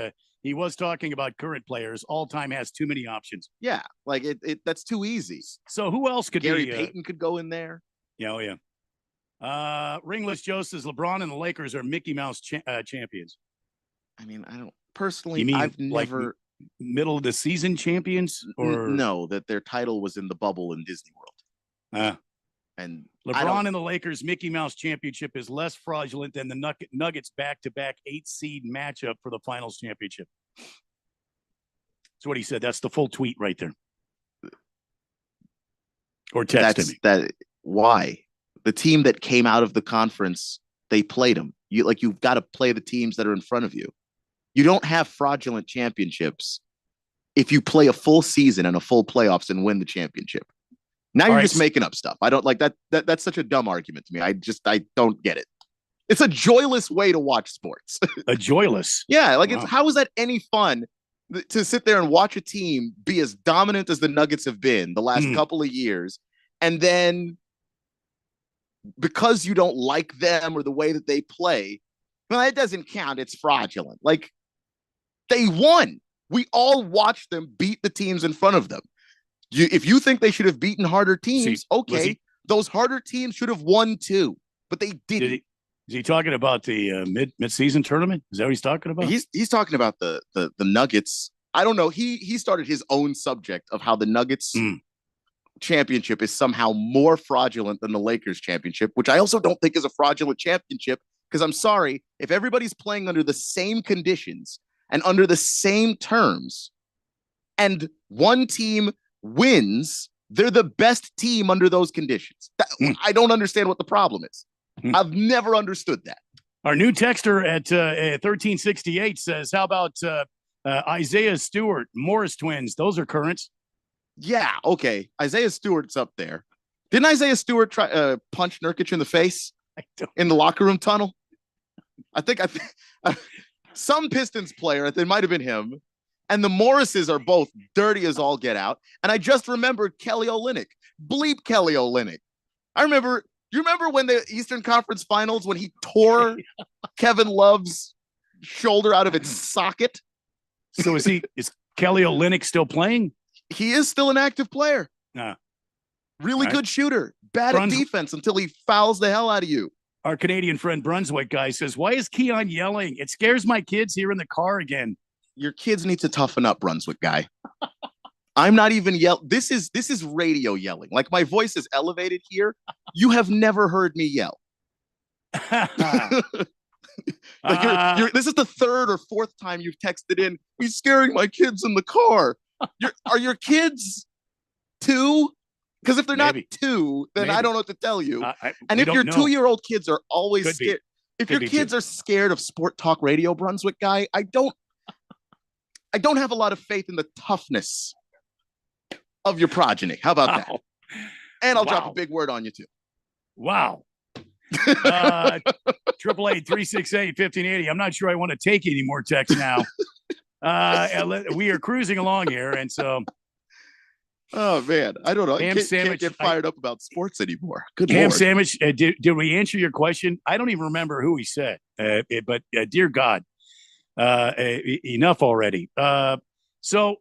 He was talking about current players. All-time has too many options. Yeah, like that's too easy. So who else could Gary be? Payton could go in there. Yeah, oh yeah. Ringless Joe says LeBron and the Lakers are Mickey Mouse champions. I mean, I don't personally. I've never middle of the season champions, or no, that their title was in the bubble in Disney World. And LeBron and the Lakers Mickey Mouse championship is less fraudulent than the Nuggets back-to-back 8-seed matchup for the finals championship. That's what he said. That's the full tweet right there. Or text me. Why? The team that came out of the conference, they played them. You've got to play the teams that are in front of you. You don't have fraudulent championships if you play a full season and a full playoffs and win the championship. Now you're just making up stuff. I don't like that. That's such a dumb argument to me. I don't get it. It's a joyless way to watch sports. A joyless? Yeah. Like how is that any fun to sit there and watch a team be as dominant as the Nuggets have been the last couple of years, and then because you don't like them or the way that they play, well, that doesn't count. It's fraudulent. Like, they won. We all watched them beat the teams in front of them. If you think they should have beaten harder teams, those harder teams should have won too, but they didn't. Is he talking about the mid-season tournament? Is that what he's talking about? He's talking about the Nuggets. I don't know. He started his own subject of how the Nuggets championship is somehow more fraudulent than the Lakers championship, which I also don't think is a fraudulent championship, because I'm sorry, if everybody's playing under the same conditions and under the same terms, and one team wins, they're the best team under those conditions. I don't understand what the problem is. I've never understood that. Our new texter at 1368 says, how about Isaiah Stewart, Morris twins? Those are currents. Yeah, okay. Isaiah Stewart's up there. Didn't Isaiah Stewart try punch Nurkic in the face in the locker room tunnel? I think some Pistons player, it might have been him, and the Morrises are both dirty as all get out. And I just remembered Kelly Olynyk. Bleep Kelly Olynyk. You remember when the Eastern Conference Finals, when he tore Kevin Love's shoulder out of its socket? So is Kelly Olynyk still playing? He is still an active player. Really good shooter. Bad at defense until he fouls the hell out of you. Our Canadian friend Brunswick guy says, why is Keon yelling? It scares my kids here in the car again. Your kids need to toughen up, Brunswick guy. I'm not even yelling. This is radio yelling. Like, my voice is elevated here. You have never heard me yell. This is the third or fourth time you've texted in, he's scaring my kids in the car. Are your kids 2? Because if they're not 2, then I don't know what to tell you. And if your 2-year-old kids are always scared, if your kids are scared of Sport Talk Radio, Brunswick guy, I don't have a lot of faith in the toughness of your progeny. How about that? And I'll drop a big word on you too. Wow. 888-368-1580. I'm not sure I want to take any more texts now. We are cruising along here, and so. Oh man, I don't know. Ham Sandwich can't get fired up about sports anymore. Good Ham Lord. Sandwich. Did we answer your question? I don't even remember who he said. But dear God, enough already. So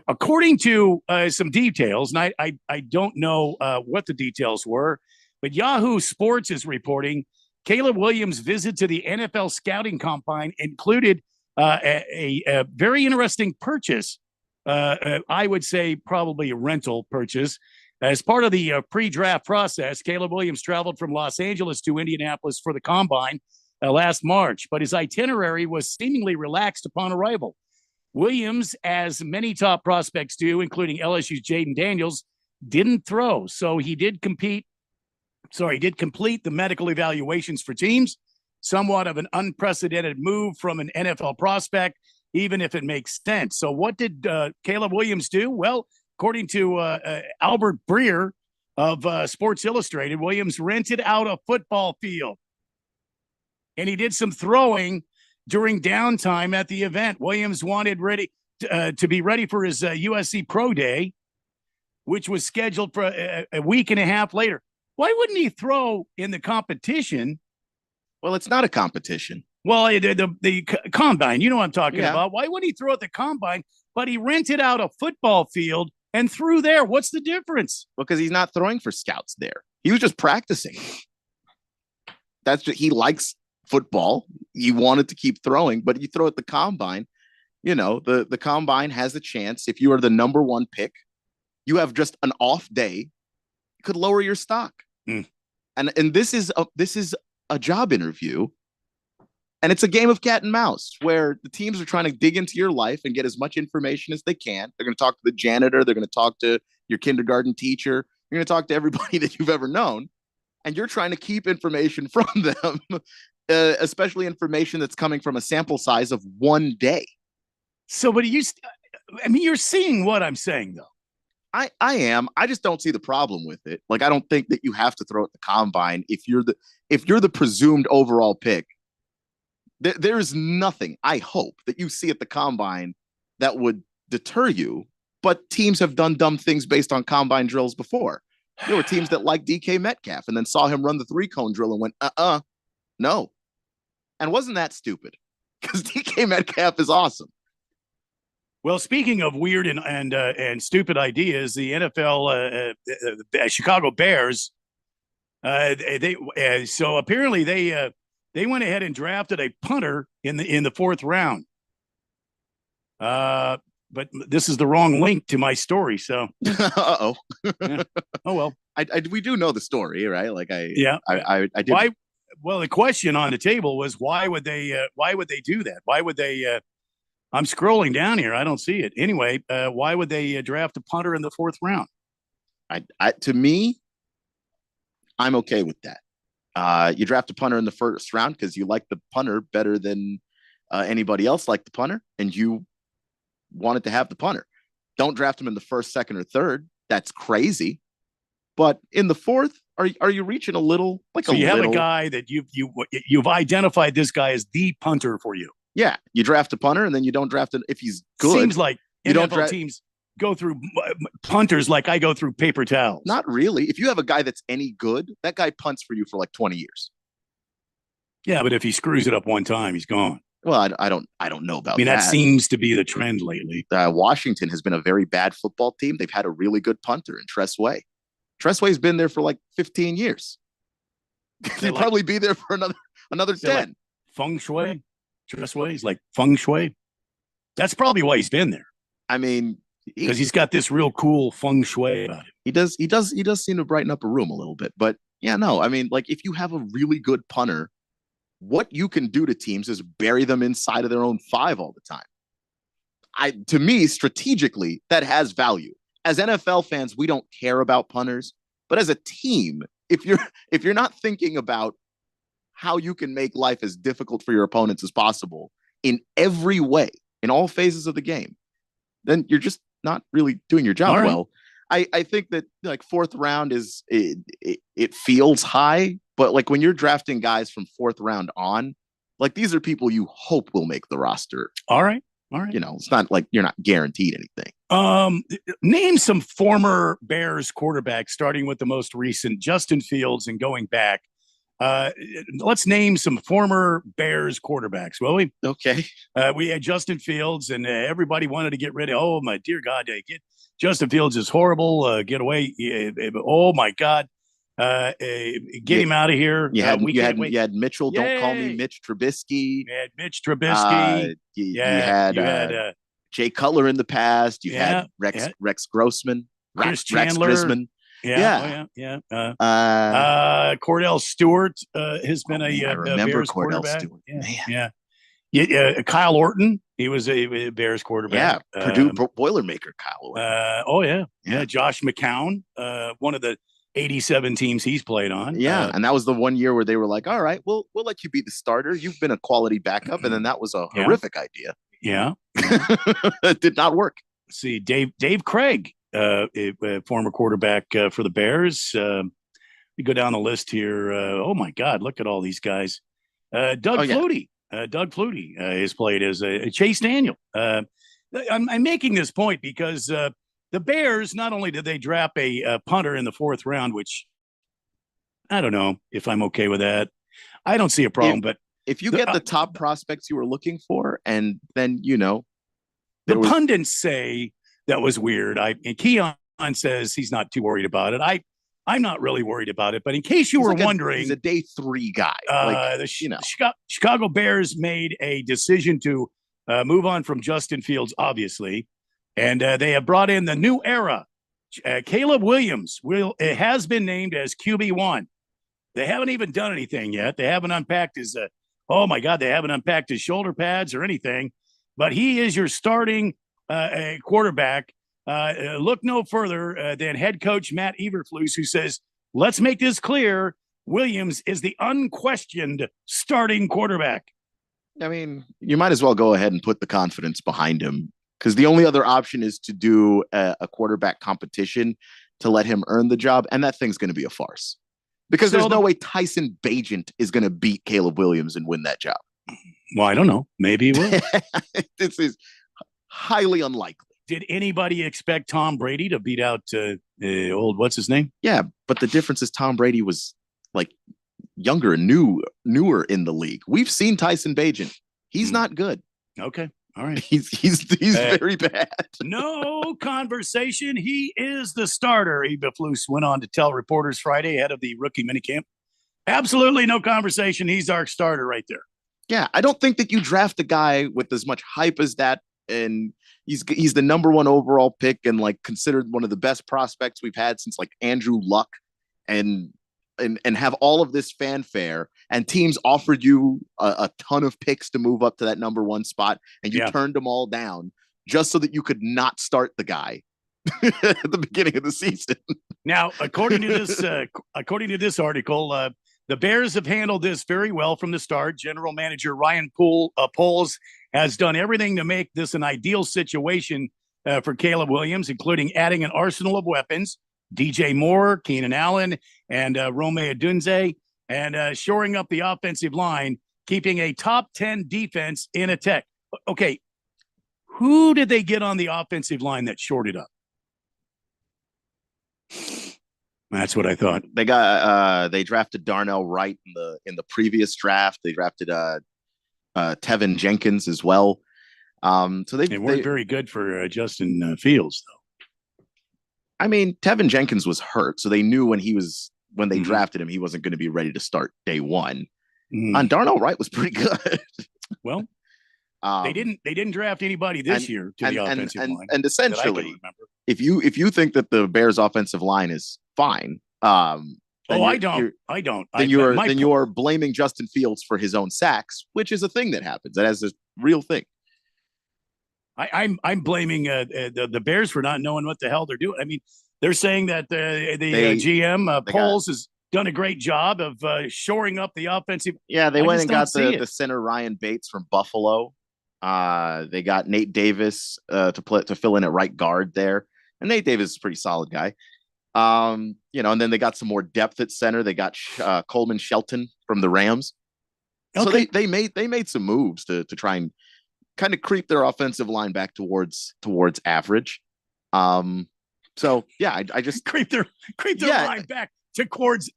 according to some details, and I don't know what the details were, but Yahoo Sports is reporting Caleb Williams' visit to the NFL scouting combine included a very interesting purchase. I would say probably a rental purchase. As part of the pre-draft process, Caleb Williams traveled from Los Angeles to Indianapolis for the combine last March, but his itinerary was seemingly relaxed upon arrival. Williams, as many top prospects do, including LSU's Jaden Daniels, didn't throw. So he did complete the medical evaluations for teams, somewhat of an unprecedented move from an NFL prospect, even if it makes sense. So what did Caleb Williams do? Well, according to Albert Breer of Sports Illustrated, Williams rented out a football field, and he did some throwing during downtime at the event. Williams wanted to be ready for his USC Pro Day, which was scheduled for a week and a half later. Why wouldn't he throw in the competition? Well, it's not a competition. Well, the combine, you know what I'm talking about. Why wouldn't he throw at the combine? But he rented out a football field and threw there. What's the difference? Because he's not throwing for scouts there. He was just practicing. He likes football. He wanted to keep throwing, but you throw at the combine. You know, the combine has a chance. If you are the number 1 pick, you have just an off day, it could lower your stock. And this is a job interview. And it's a game of cat and mouse where the teams are trying to dig into your life and get as much information as they can. They're going to talk to the janitor. They're going to talk to your kindergarten teacher. You're going to talk to everybody that you've ever known. And you're trying to keep information from them, especially information that's coming from a sample size of 1 day. So, but you're seeing what I'm saying, though. I am. I just don't see the problem with it. Like, I don't think that you have to throw at the combine if you're the presumed overall pick. There is nothing, I hope, that you see at the combine that would deter you. But teams have done dumb things based on combine drills before. There were teams that liked DK Metcalf and then saw him run the 3-cone drill and went, no. And wasn't that stupid? Because DK Metcalf is awesome. Well, speaking of weird and stupid ideas, the NFL, Chicago Bears, so apparently they went ahead and drafted a punter in the 4th round. but this is the wrong link to my story. So, Uh-oh. yeah. Oh, well. We do know the story, right? Like I did. Why? Well, the question on the table was why would they do that? Why would they? I'm scrolling down here. I don't see it. Anyway, why would they draft a punter in the 4th round? To me, I'm okay with that. You draft a punter in the 1st round because you like the punter better than anybody else liked the punter, and you wanted to have the punter. Don't draft him in the 1st, 2nd, or 3rd. That's crazy. But in the 4th, are you reaching a little So you have a guy that you've identified this guy as the punter for you. Yeah, you draft a punter and then you don't draft it if he's good. Seems like you NFL teams go through punters like I go through paper towels. Not really. If you have a guy that's any good, that guy punts for you for like 20 years. Yeah, but if he screws it up one time, he's gone. Well, I don't know about that. I mean, that seems to be the trend lately. Washington has been a very bad football team. They've had a really good punter in Tress Way. Tress Way's been there for like 15 years. He'll probably be there for another 10. Like feng shui? Tress Way? He's like feng shui? That's probably why he's been there. I mean, because he's got this real cool feng shui about him. He does seem to brighten up a room a little bit. But yeah, no, I mean, like if you have a really good punter, what you can do to teams is bury them inside of their own 5 all the time. To me, strategically, that has value. As NFL fans, we don't care about punters, but as a team, if you're not thinking about how you can make life as difficult for your opponents as possible in every way, in all phases of the game, then you're just not really doing your job well. I think that like 4th round is it feels high, but like when you're drafting guys from 4th round on, like these are people you hope will make the roster. All right. You know, it's not like you're not guaranteed anything. Name some former Bears quarterbacks, starting with the most recent, Justin Fields, and going back. Let's name some former Bears quarterbacks, will we? Okay. We had Justin Fields, and everybody wanted to get rid of. Oh my dear God, get Justin Fields is horrible. Get away! Oh my God, get him out of here. You had Mitchell. Yay. Don't call me Mitch Trubisky. You had Mitch Trubisky. You had Jay Cutler in the past. You had Rex Grossman. Chris Chandler. Rex Grisman. Cordell Stewart has been a Bears Cordell quarterback. Stewart. Yeah. Kyle Orton, he was a Bears quarterback. Yeah, Purdue Boilermaker Kyle Orton. Josh McCown, one of the 87 teams he's played on. Yeah, and that was the one year where they were like, all right, we'll let you be the starter. You've been a quality backup. And then that was a horrific idea. Yeah. It did not work. See, Dave Craig, a former quarterback for the Bears. We go down the list here. Oh, my God, look at all these guys. Doug Flutie. Doug Flutie has played as a Chase Daniel. I'm making this point because the Bears, not only did they draft a punter in the 4th round, which I don't know if I'm okay with that. I don't see a problem, but if you get the top prospects you were looking for, and then, the pundits say that was weird. And Keon says he's not too worried about it. I'm not really worried about it, but in case you were wondering, he's a day 3 guy. Chicago Bears made a decision to move on from Justin Fields, obviously, and they have brought in the new era. Caleb Williams has been named as QB1. They haven't even done anything yet. They haven't unpacked his. They haven't unpacked his shoulder pads or anything. But he is your starting quarterback. Look no further than head coach Matt Eberflus, who says, let's make this clear. Williams is the unquestioned starting quarterback. I mean, you might as well go ahead and put the confidence behind him, because the only other option is to do a quarterback competition to let him earn the job. And that thing's going to be a farce, because there's no way Tyson Bagent is going to beat Caleb Williams and win that job. Well, I don't know. Maybe he will. This is highly unlikely. Did anybody expect Tom Brady to beat out old, what's his name? Yeah, but the difference is Tom Brady was like younger and newer in the league. We've seen Tyson Bagent. He's not good. Okay. All right. He's very bad. No conversation. He is the starter. Eberflus went on to tell reporters Friday ahead of the rookie minicamp. Absolutely no conversation. He's our starter right there. Yeah, I don't think that you draft a guy with as much hype as that and he's the number one overall pick and like considered one of the best prospects we've had since like Andrew Luck, and have all of this fanfare, and teams offered you a ton of picks to move up to that number one spot, and you turned them all down just so that you could not start the guy at the beginning of the season. Now, according to this article, the Bears have handled this very well from the start. General Manager Ryan Poles has done everything to make this an ideal situation for Caleb Williams, including adding an arsenal of weapons, DJ Moore, Keenan Allen, and Rome Odunze, and shoring up the offensive line, keeping a top 10 defense in attack. Okay, who did they get on the offensive line that shorted up? That's what I thought. They got they drafted Darnell Wright in the previous draft. They drafted Tevin Jenkins as well. So they weren't very good for Justin Fields, though. I mean, Tevin Jenkins was hurt, so they knew when they drafted him, he wasn't going to be ready to start day one. And Darnell Wright was pretty good. Well, they didn't draft anybody this year to the offensive line. And essentially, if you think that the Bears' offensive line is fine, I don't. Then you are blaming Justin Fields for his own sacks, which is a thing that happens. That is a real thing. I'm blaming the Bears for not knowing what the hell they're doing. I mean, they're saying that the GM Poles has done a great job of shoring up the offensive. Yeah, they went and got the center Ryan Bates from Buffalo. They got Nate Davis to fill in at right guard there, and Nate Davis is a pretty solid guy. And then they got some more depth at center. They got Coleman Shelton from the Rams. Okay. So they made some moves to try and kind of creep their offensive line back towards average. So yeah, I just creep their line back towards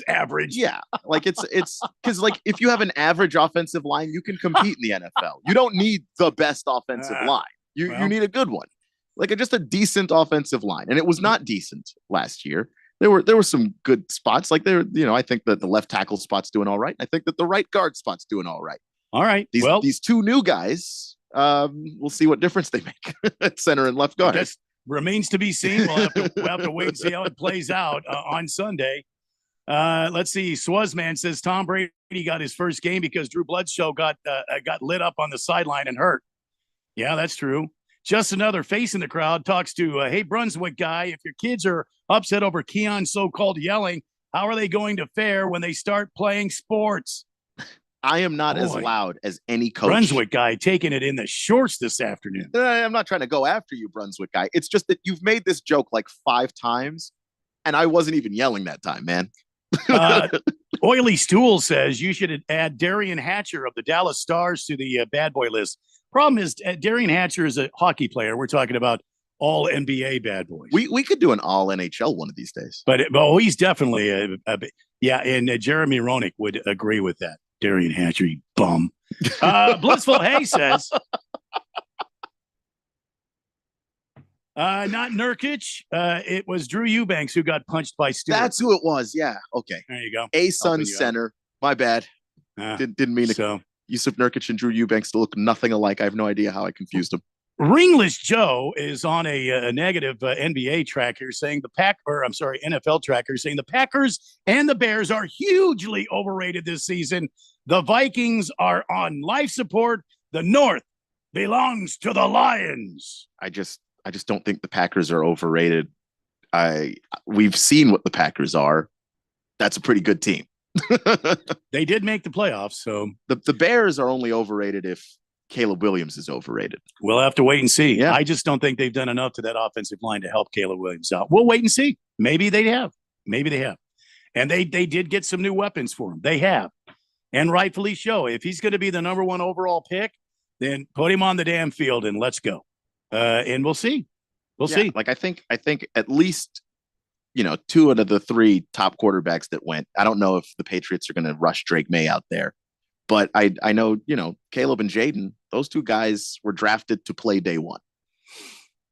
average. Yeah, like it's because like if you have an average offensive line, you can compete in the NFL. You don't need the best offensive line. You need a good one, like just a decent offensive line. And it was not decent last year. There were some good spots. Like I think that the left tackle spot's doing all right. I think that the right guard spot's doing all right. All right. These two new guys, we'll see what difference they make at center and left guard. Remains to be seen. We'll have to wait and see how it plays out on Sunday. Let's see. Swazman says Tom Brady got his first game because Drew Bledsoe got lit up on the sideline and hurt. Yeah, that's true. Just another face in the crowd talks to, hey, Brunswick guy, if your kids are upset over Keon's so-called yelling, how are they going to fare when they start playing sports? I am not as loud as any coach. Brunswick guy taking it in the shorts this afternoon. I'm not trying to go after you, Brunswick guy. It's just that you've made this joke like 5 times, and I wasn't even yelling that time, man. Oily Stool says you should add Darian Hatcher of the Dallas Stars to the bad boy list. Problem is, Darian Hatcher is a hockey player. We're talking about all NBA bad boys. We could do an all NHL one of these days. But he's definitely and Jeremy Roenick would agree with that. Darian Hatcher, you bum. Blissful Hay says, not Nurkic. It was Drew Eubanks who got punched by Stewart. That's who it was. Yeah. Okay. There you go. A-Sun center. My bad. Didn't mean to. Yusuf Nurkic and Drew Eubanks to look nothing alike. I have no idea how I confused them. Ringless Joe is on a negative NBA tracker saying NFL tracker saying the Packers and the Bears are hugely overrated this season. The Vikings are on life support. The North belongs to the Lions. I just don't think the Packers are overrated. We've seen what the Packers are. That's a pretty good team. They did make the playoffs, so the Bears are only overrated if Caleb Williams is overrated. We'll have to wait and see. Yeah. I just don't think they've done enough to that offensive line to help Caleb Williams out. We'll wait and see. Maybe they have. And they did get some new weapons for him. They have. And rightfully so. If he's going to be the number 1 overall pick, then put him on the damn field and let's go. And we'll see. We'll see. Like I think at least 2 out of the 3 top quarterbacks that went. I don't know if the Patriots are going to rush Drake May out there. But I know, Caleb and Jaden, those 2 guys were drafted to play day 1.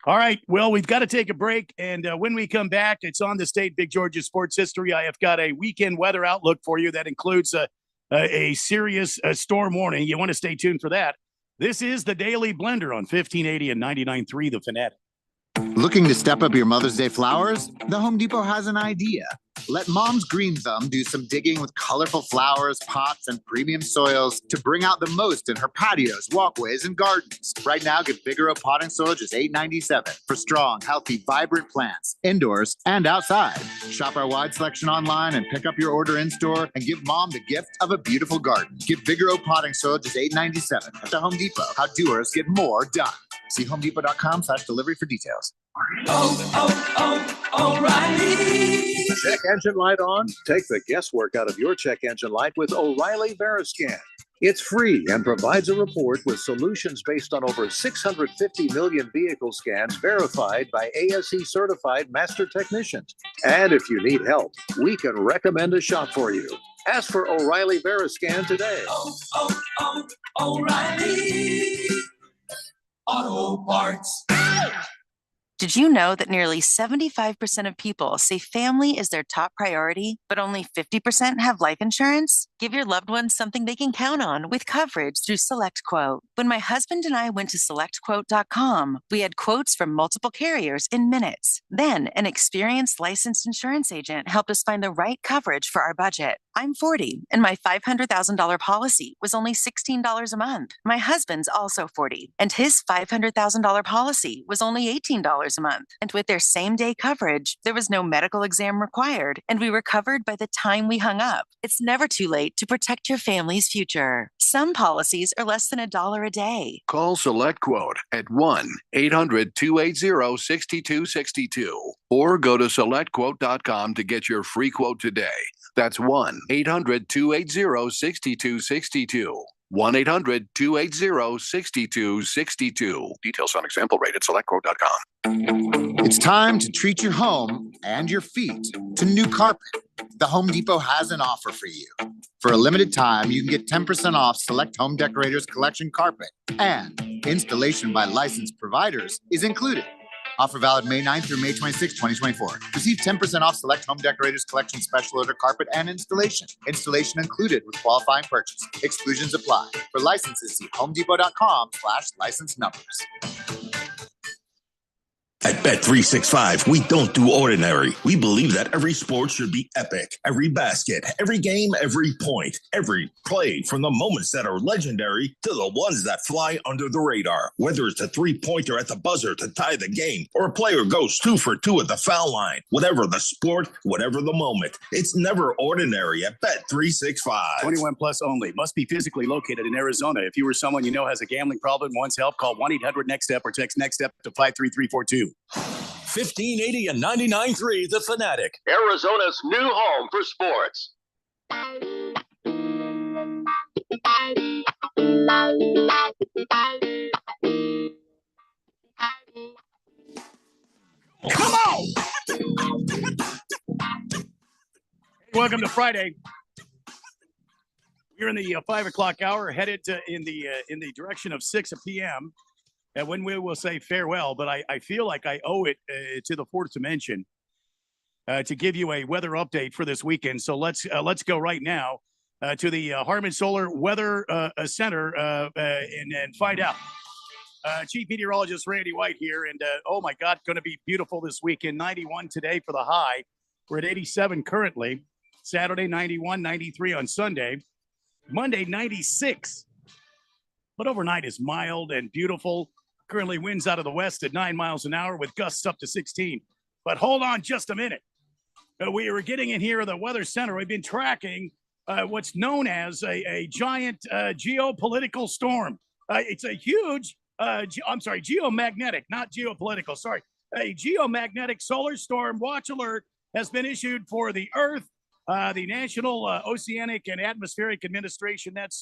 All right. Well, we've got to take a break. And when we come back, it's on the State Big Georgia Sports History. I have got a weekend weather outlook for you that includes a serious storm warning. You want to stay tuned for that. This is the Daily Blender on 1580 and 99.3 The Fanatic. Looking to step up your Mother's Day flowers? The Home Depot has an idea. Let Mom's Green Thumb do some digging with colorful flowers, pots, and premium soils to bring out the most in her patios, walkways, and gardens. Right now, get Figaro potting soil just $8.97 for strong, healthy, vibrant plants, indoors and outside. Shop our wide selection online and pick up your order in-store and give Mom the gift of a beautiful garden. Get Figaro potting soil just $8.97 at the Home Depot. How doers get more done. See homedepot.com/delivery for details. O'Reilly. Check engine light on? Take the guesswork out of your check engine light with O'Reilly Veriscan. It's free and provides a report with solutions based on over 650 million vehicle scans verified by ASE certified master technicians. And if you need help, we can recommend a shop for you. Ask for O'Reilly Veriscan today. O'Reilly Auto Parts. Did you know that nearly 75% of people say family is their top priority, but only 50% have life insurance? Give your loved ones something they can count on with coverage through SelectQuote. When my husband and I went to SelectQuote.com, we had quotes from multiple carriers in minutes. Then, an experienced licensed insurance agent helped us find the right coverage for our budget. I'm 40, and my $500,000 policy was only $16 a month. My husband's also 40, and his $500,000 policy was only $18 a month. And with their same-day coverage, there was no medical exam required, and we were covered by the time we hung up. It's never too late to protect your family's future. Some policies are less than $1 a day. Call SelectQuote at 1-800-280-6262 or go to SelectQuote.com to get your free quote today. That's 1-800-280-6262. 1-800-280-6262. Details on example rate at SelectQuote.com. It's time to treat your home and your feet to new carpet. The Home Depot has an offer for you. For a limited time, you can get 10% off select Home Decorators Collection carpet, and installation by licensed providers is included. Offer valid May 9th through May 26, 2024. Receive 10% off select Home Decorators Collection special order carpet and installation. Installation included with qualifying purchase. Exclusions apply. For licenses, see homedepot.com/license numbers. At Bet365, we don't do ordinary. We believe that every sport should be epic. Every basket, every game, every point, every play, from the moments that are legendary to the ones that fly under the radar. Whether it's a three-pointer at the buzzer to tie the game, or a player goes 2 for 2 at the foul line. Whatever the sport, whatever the moment, it's never ordinary at Bet365. 21 plus only. Must be physically located in Arizona. If you or someone you know has a gambling problem and wants help, call 1-800-NEXT-STEP or text NEXT-STEP to 53342. 1580 and 99.3 The Fanatic. Arizona's new home for sports. Come on! Welcome to Friday. We're in the 5 o'clock hour, headed in the direction of 6 p.m. And when we will say farewell, but I feel like I owe it to the fourth dimension to give you a weather update for this weekend. So let's go right now to the Harman Solar Weather Center and find out. Chief Meteorologist Randy White here, and oh my God, going to be beautiful this weekend. 91 today for the high. We're at 87 currently. Saturday 91, 93 on Sunday. Monday 96. But overnight is mild and beautiful. Currently winds out of the west at 9 miles an hour with gusts up to 16. But hold on just a minute. We were getting in here at the Weather Center. We've been tracking what's known as a giant geopolitical storm. It's a huge, geomagnetic, not geopolitical, sorry. A geomagnetic solar storm watch alert has been issued for the Earth, the National Oceanic and Atmospheric Administration. That's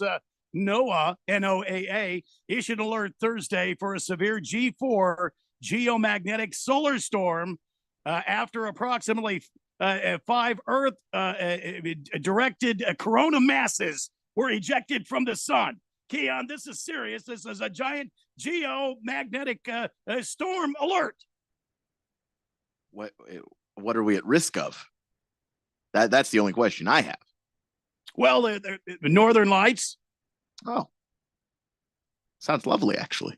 NOAA, NOAA, issued an alert Thursday for a severe G4 geomagnetic solar storm after approximately 5 Earth directed corona masses were ejected from the sun. Keon, this is serious. This is a giant geomagnetic storm alert. What are we at risk of? That's the only question I have. Well, the Northern Lights. Oh. Sounds lovely, actually.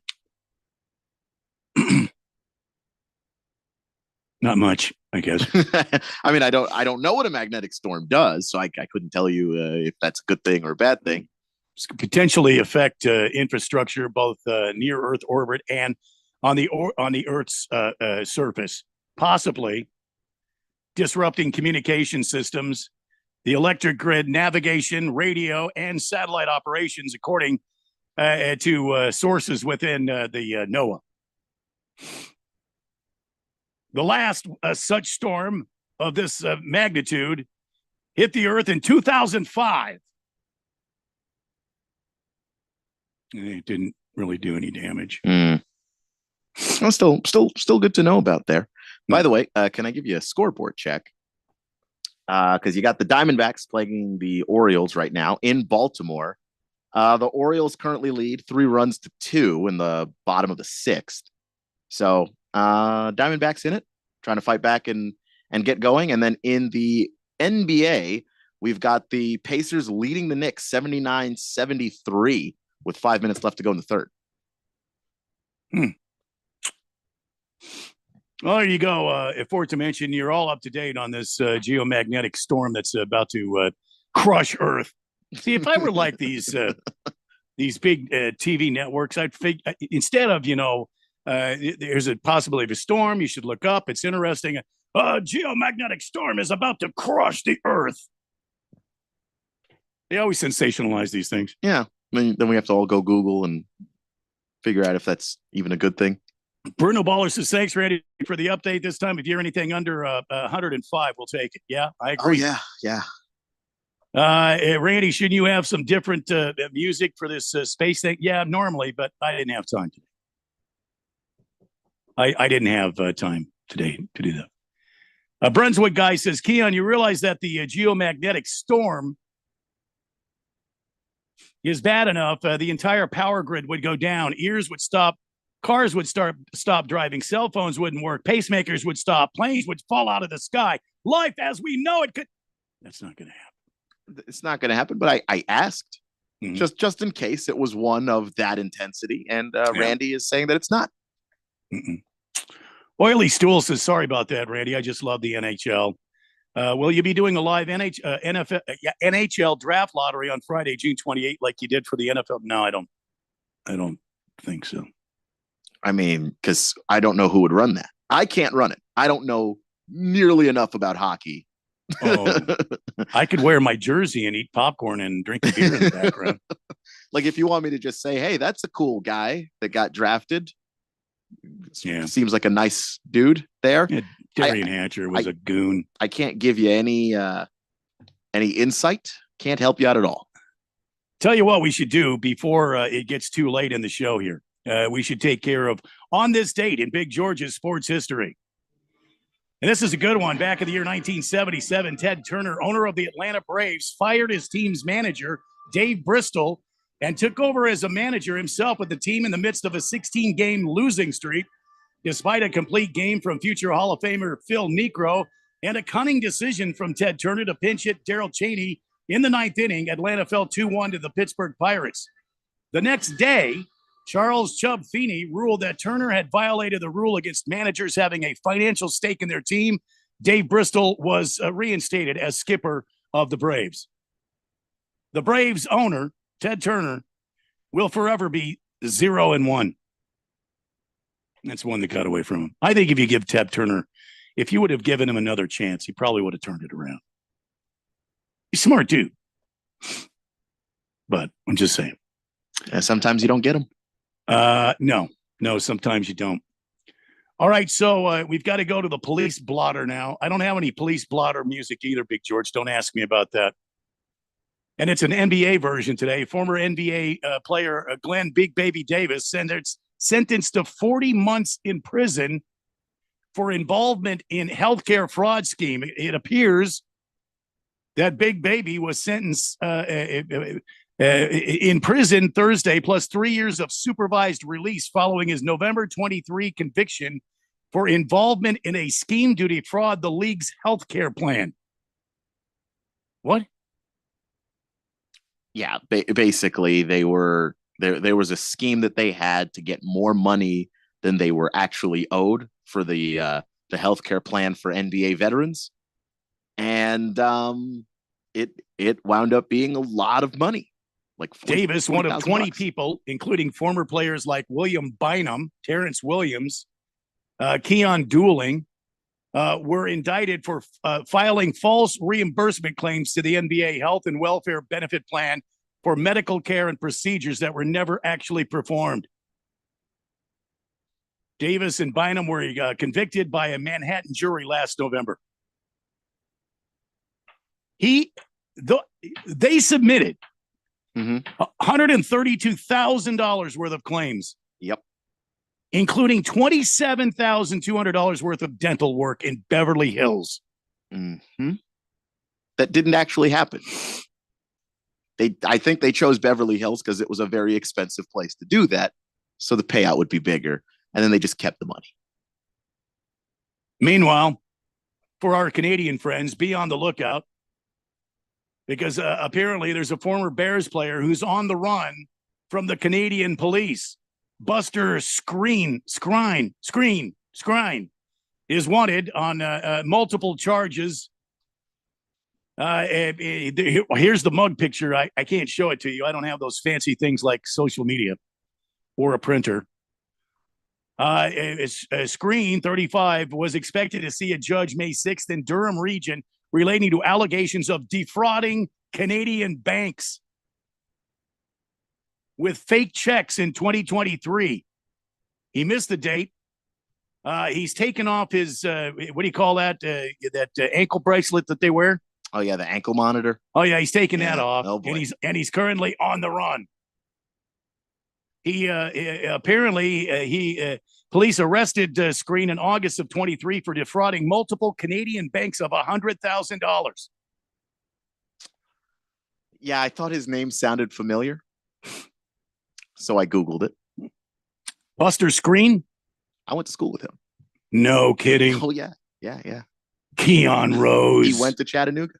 Not much, I guess. I mean, I don't know what a magnetic storm does, so I couldn't tell you if that's a good thing or a bad thing. This could potentially affect infrastructure, both near Earth orbit and on the Earth's surface, possibly disrupting communication systems, the electric grid, navigation, radio, and satellite operations, according to sources within the NOAA. The last such storm of this magnitude hit the Earth in 2005. And it didn't really do any damage. Well, still good to know about there. By the way, can I give you a scoreboard check? Because you got the Diamondbacks playing the Orioles right now in Baltimore. The Orioles currently lead 3-2 in the bottom of the 6th. So Diamondbacks in it, trying to fight back and get going. And then in the NBA, we've got the Pacers leading the Knicks 79-73 with 5 minutes left to go in the third. Well, there you go. If we're to mention, you're all up to date on this geomagnetic storm that's about to crush Earth. See, if I were like these big TV networks, I'd figure instead of, there's a possibility of a storm, you should look up. It's interesting. A geomagnetic storm is about to crush the Earth. They always sensationalize these things. Yeah. Then we have to all go Google and figure out if that's even a good thing. Bruno Baller says, thanks, Randy, for the update this time. If you're anything under 105, we'll take it. Yeah, I agree. Oh, yeah. Randy, shouldn't you have some different music for this space thing? Yeah, normally, but I didn't have time today. I didn't have time today to do that. Brunswick guy says, Keon, you realize that the geomagnetic storm is bad enough, the entire power grid would go down. Ears would stop. Cars would stop driving. Cell phones wouldn't work. Pacemakers would stop. Planes would fall out of the sky. Life as we know it could. That's not going to happen. It's not going to happen, but I asked just in case it was one of that intensity. And Randy is saying that it's not. Oily Stool says, sorry about that, Randy. I just love the NHL. Will you be doing a live NHL draft lottery on Friday, June 28th, like you did for the NFL? No, I don't think so. I mean, because I don't know who would run that. I can't run it. I don't know nearly enough about hockey. Oh, I could wear my jersey and eat popcorn and drink a beer in the background. Like if you want me to just say, hey, that's a cool guy that got drafted. Yeah. Seems like a nice dude there. Yeah, Darian Hatcher was a goon. I can't give you any insight. Can't help you out at all. Tell you what we should do before it gets too late in the show here. We should take care of on this date in Big George's sports history. And this is a good one. Back in the year 1977, Ted Turner, owner of the Atlanta Braves, fired his team's manager, Dave Bristol, and took over as a manager himself with the team in the midst of a 16-game losing streak. Despite a complete game from future Hall of Famer Phil Niekro and a cunning decision from Ted Turner to pinch hit Darrell Chaney in the 9th inning, Atlanta fell 2-1 to the Pittsburgh Pirates. The next day, Charles Chubb Feeney ruled that Turner had violated the rule against managers having a financial stake in their team. Dave Bristol was reinstated as skipper of the Braves. The Braves owner, Ted Turner, will forever be 0-1. That's one that got away from him. I think if you give Ted Turner, if you would have given him another chance, he probably would have turned it around. He's a smart dude. But I'm just saying. Sometimes you don't get them. No, sometimes you don't. All right, so we've got to go to the police blotter now. I don't have any police blotter music either, Big George. Don't ask me about that. And it's an NBA version today. Former NBA player Glenn Big Baby Davis sentenced to 40 months in prison for involvement in healthcare fraud scheme. It appears that Big Baby was sentenced in prison Thursday, plus 3 years of supervised release following his November 23 conviction for involvement in a scheme to defraud the league's healthcare plan. What? Yeah, basically they were There was a scheme that they had to get more money than they were actually owed for the healthcare plan for NBA veterans, and it wound up being a lot of money. Like Davis, one of 20 $20,000. people, including former players like William Bynum, Terrence Williams, Keon Dooling, were indicted for filing false reimbursement claims to the NBA Health and Welfare Benefit Plan for medical care and procedures that were never actually performed. Davis and Bynum were convicted by a Manhattan jury last November. They submitted $132,000 worth of claims. Yep. Including $27,200 worth of dental work in Beverly Hills. Mm-hmm. That didn't actually happen. I think they chose Beverly Hills because it was a very expensive place to do that. So the payout would be bigger. And then they just kept the money. Meanwhile, for our Canadian friends, be on the lookout. Because apparently there's a former Bears player who's on the run from the Canadian police. Buster Skrine is wanted on multiple charges. Here's the mug picture. I can't show it to you. I don't have those fancy things like social media or a printer. Skrine, 35, was expected to see a judge May 6th in Durham region relating to allegations of defrauding Canadian banks with fake checks in 2023. He missed the date. He's taken off his, what do you call that? That ankle bracelet that they wear? Oh, yeah, the ankle monitor. Oh, yeah, he's taken that off. Oh, boy. And he's currently on the run. He apparently police arrested Skrine in August of 23 for defrauding multiple Canadian banks of $100,000. Yeah, I thought his name sounded familiar, so I Googled it. Buster Skrine? I went to school with him. No kidding. Oh yeah. Keon Rose. He went to Chattanooga.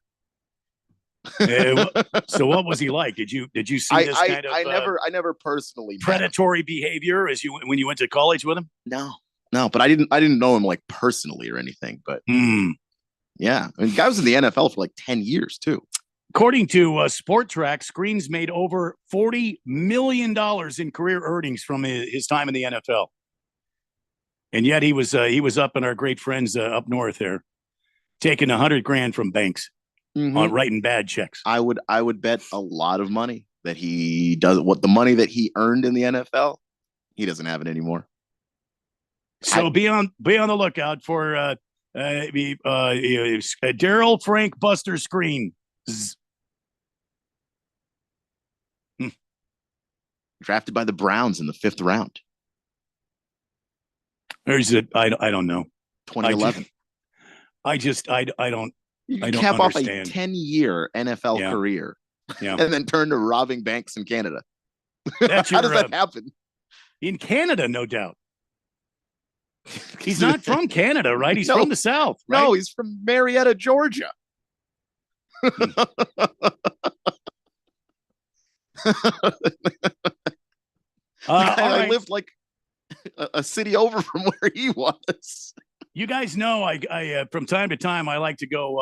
So what was he like? Did you see this kind of I never personally met him. predatory behavior when you went to college with him? No, but I didn't know him like personally or anything. But yeah, I mean, the guy was in the NFL for like 10 years too. According to Sport Track, Skrine's made over $40 million in career earnings from his time in the NFL, and yet he was up in our great friends up north there, taking $100,000 from banks. On writing bad checks. I would bet a lot of money that he does the money that he earned in the NFL, he doesn't have it anymore. So be on the lookout for Daryl Frank Buster Skrine. Drafted by the Browns in the 5th round. Or is it? I don't know. 2011. I don't. You I don't cap understand. off a 10-year NFL career, and then turn to robbing banks in Canada. That's How does that happen? In Canada, no doubt. He's not from Canada, right? He's from the South. Right? No, he's from Marietta, Georgia. I lived like a city over from where he was. You guys know I from time to time I like to go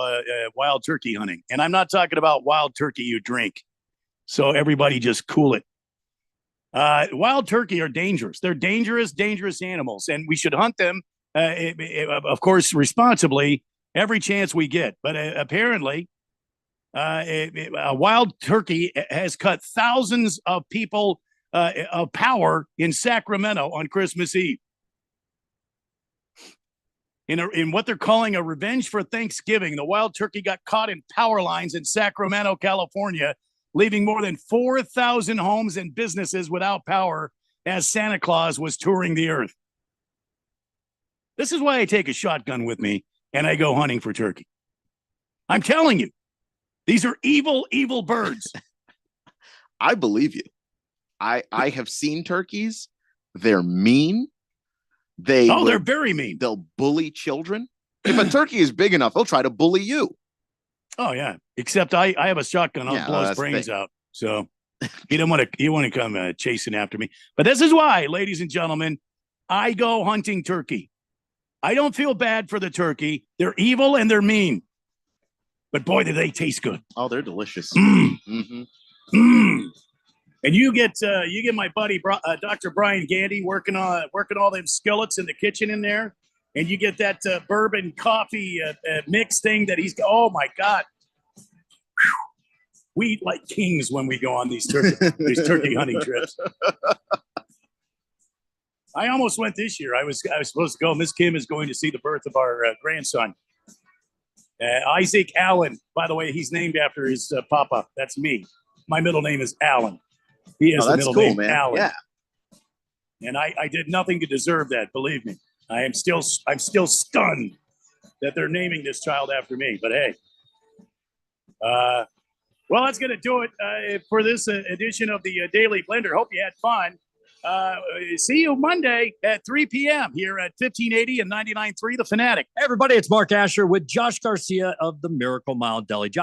wild turkey hunting, and I'm not talking about wild turkey you drink. So everybody just cool it. Wild turkey are dangerous. They're dangerous animals, and we should hunt them, of course, responsibly every chance we get. But apparently, a wild turkey has cut thousands of people of power in Sacramento on Christmas Eve. In what they're calling a revenge for Thanksgiving, the wild turkey got caught in power lines in Sacramento, California, leaving more than 4,000 homes and businesses without power as Santa Claus was touring the earth. This is why I take a shotgun with me and I go hunting for turkey. I'm telling you, these are evil, evil birds. I believe you. I have seen turkeys. They're mean. They're very mean. They'll bully children. If a turkey is big enough, they'll try to bully you. Oh, yeah. Except I have a shotgun. I'll blow his brains out. So You don't want to come chasing after me. But this is why, ladies and gentlemen, I go hunting turkey. I don't feel bad for the turkey. They're evil and they're mean. But boy, do they taste good. Oh, they're delicious. And you get my buddy Dr. Brian Gandy working all them skillets in the kitchen in there, and you get that bourbon coffee mix thing that he's. Oh my God, whew. We eat like kings when we go on these turkey hunting trips. I almost went this year. I was supposed to go. Miss Kim is going to see the birth of our grandson, Isaac Allen. By the way, he's named after his papa. That's me. My middle name is Allen. He has a middle name, man. Allen. Yeah. And I did nothing to deserve that. Believe me, I'm still stunned that they're naming this child after me. But hey, well, that's going to do it for this edition of the Daily Blender. Hope you had fun. See you Monday at 3 p.m. here at 1580 and 99.3 The Fanatic. Hey, everybody, it's Mark Asher with Josh Garcia of the Miracle Mile Deli. Josh,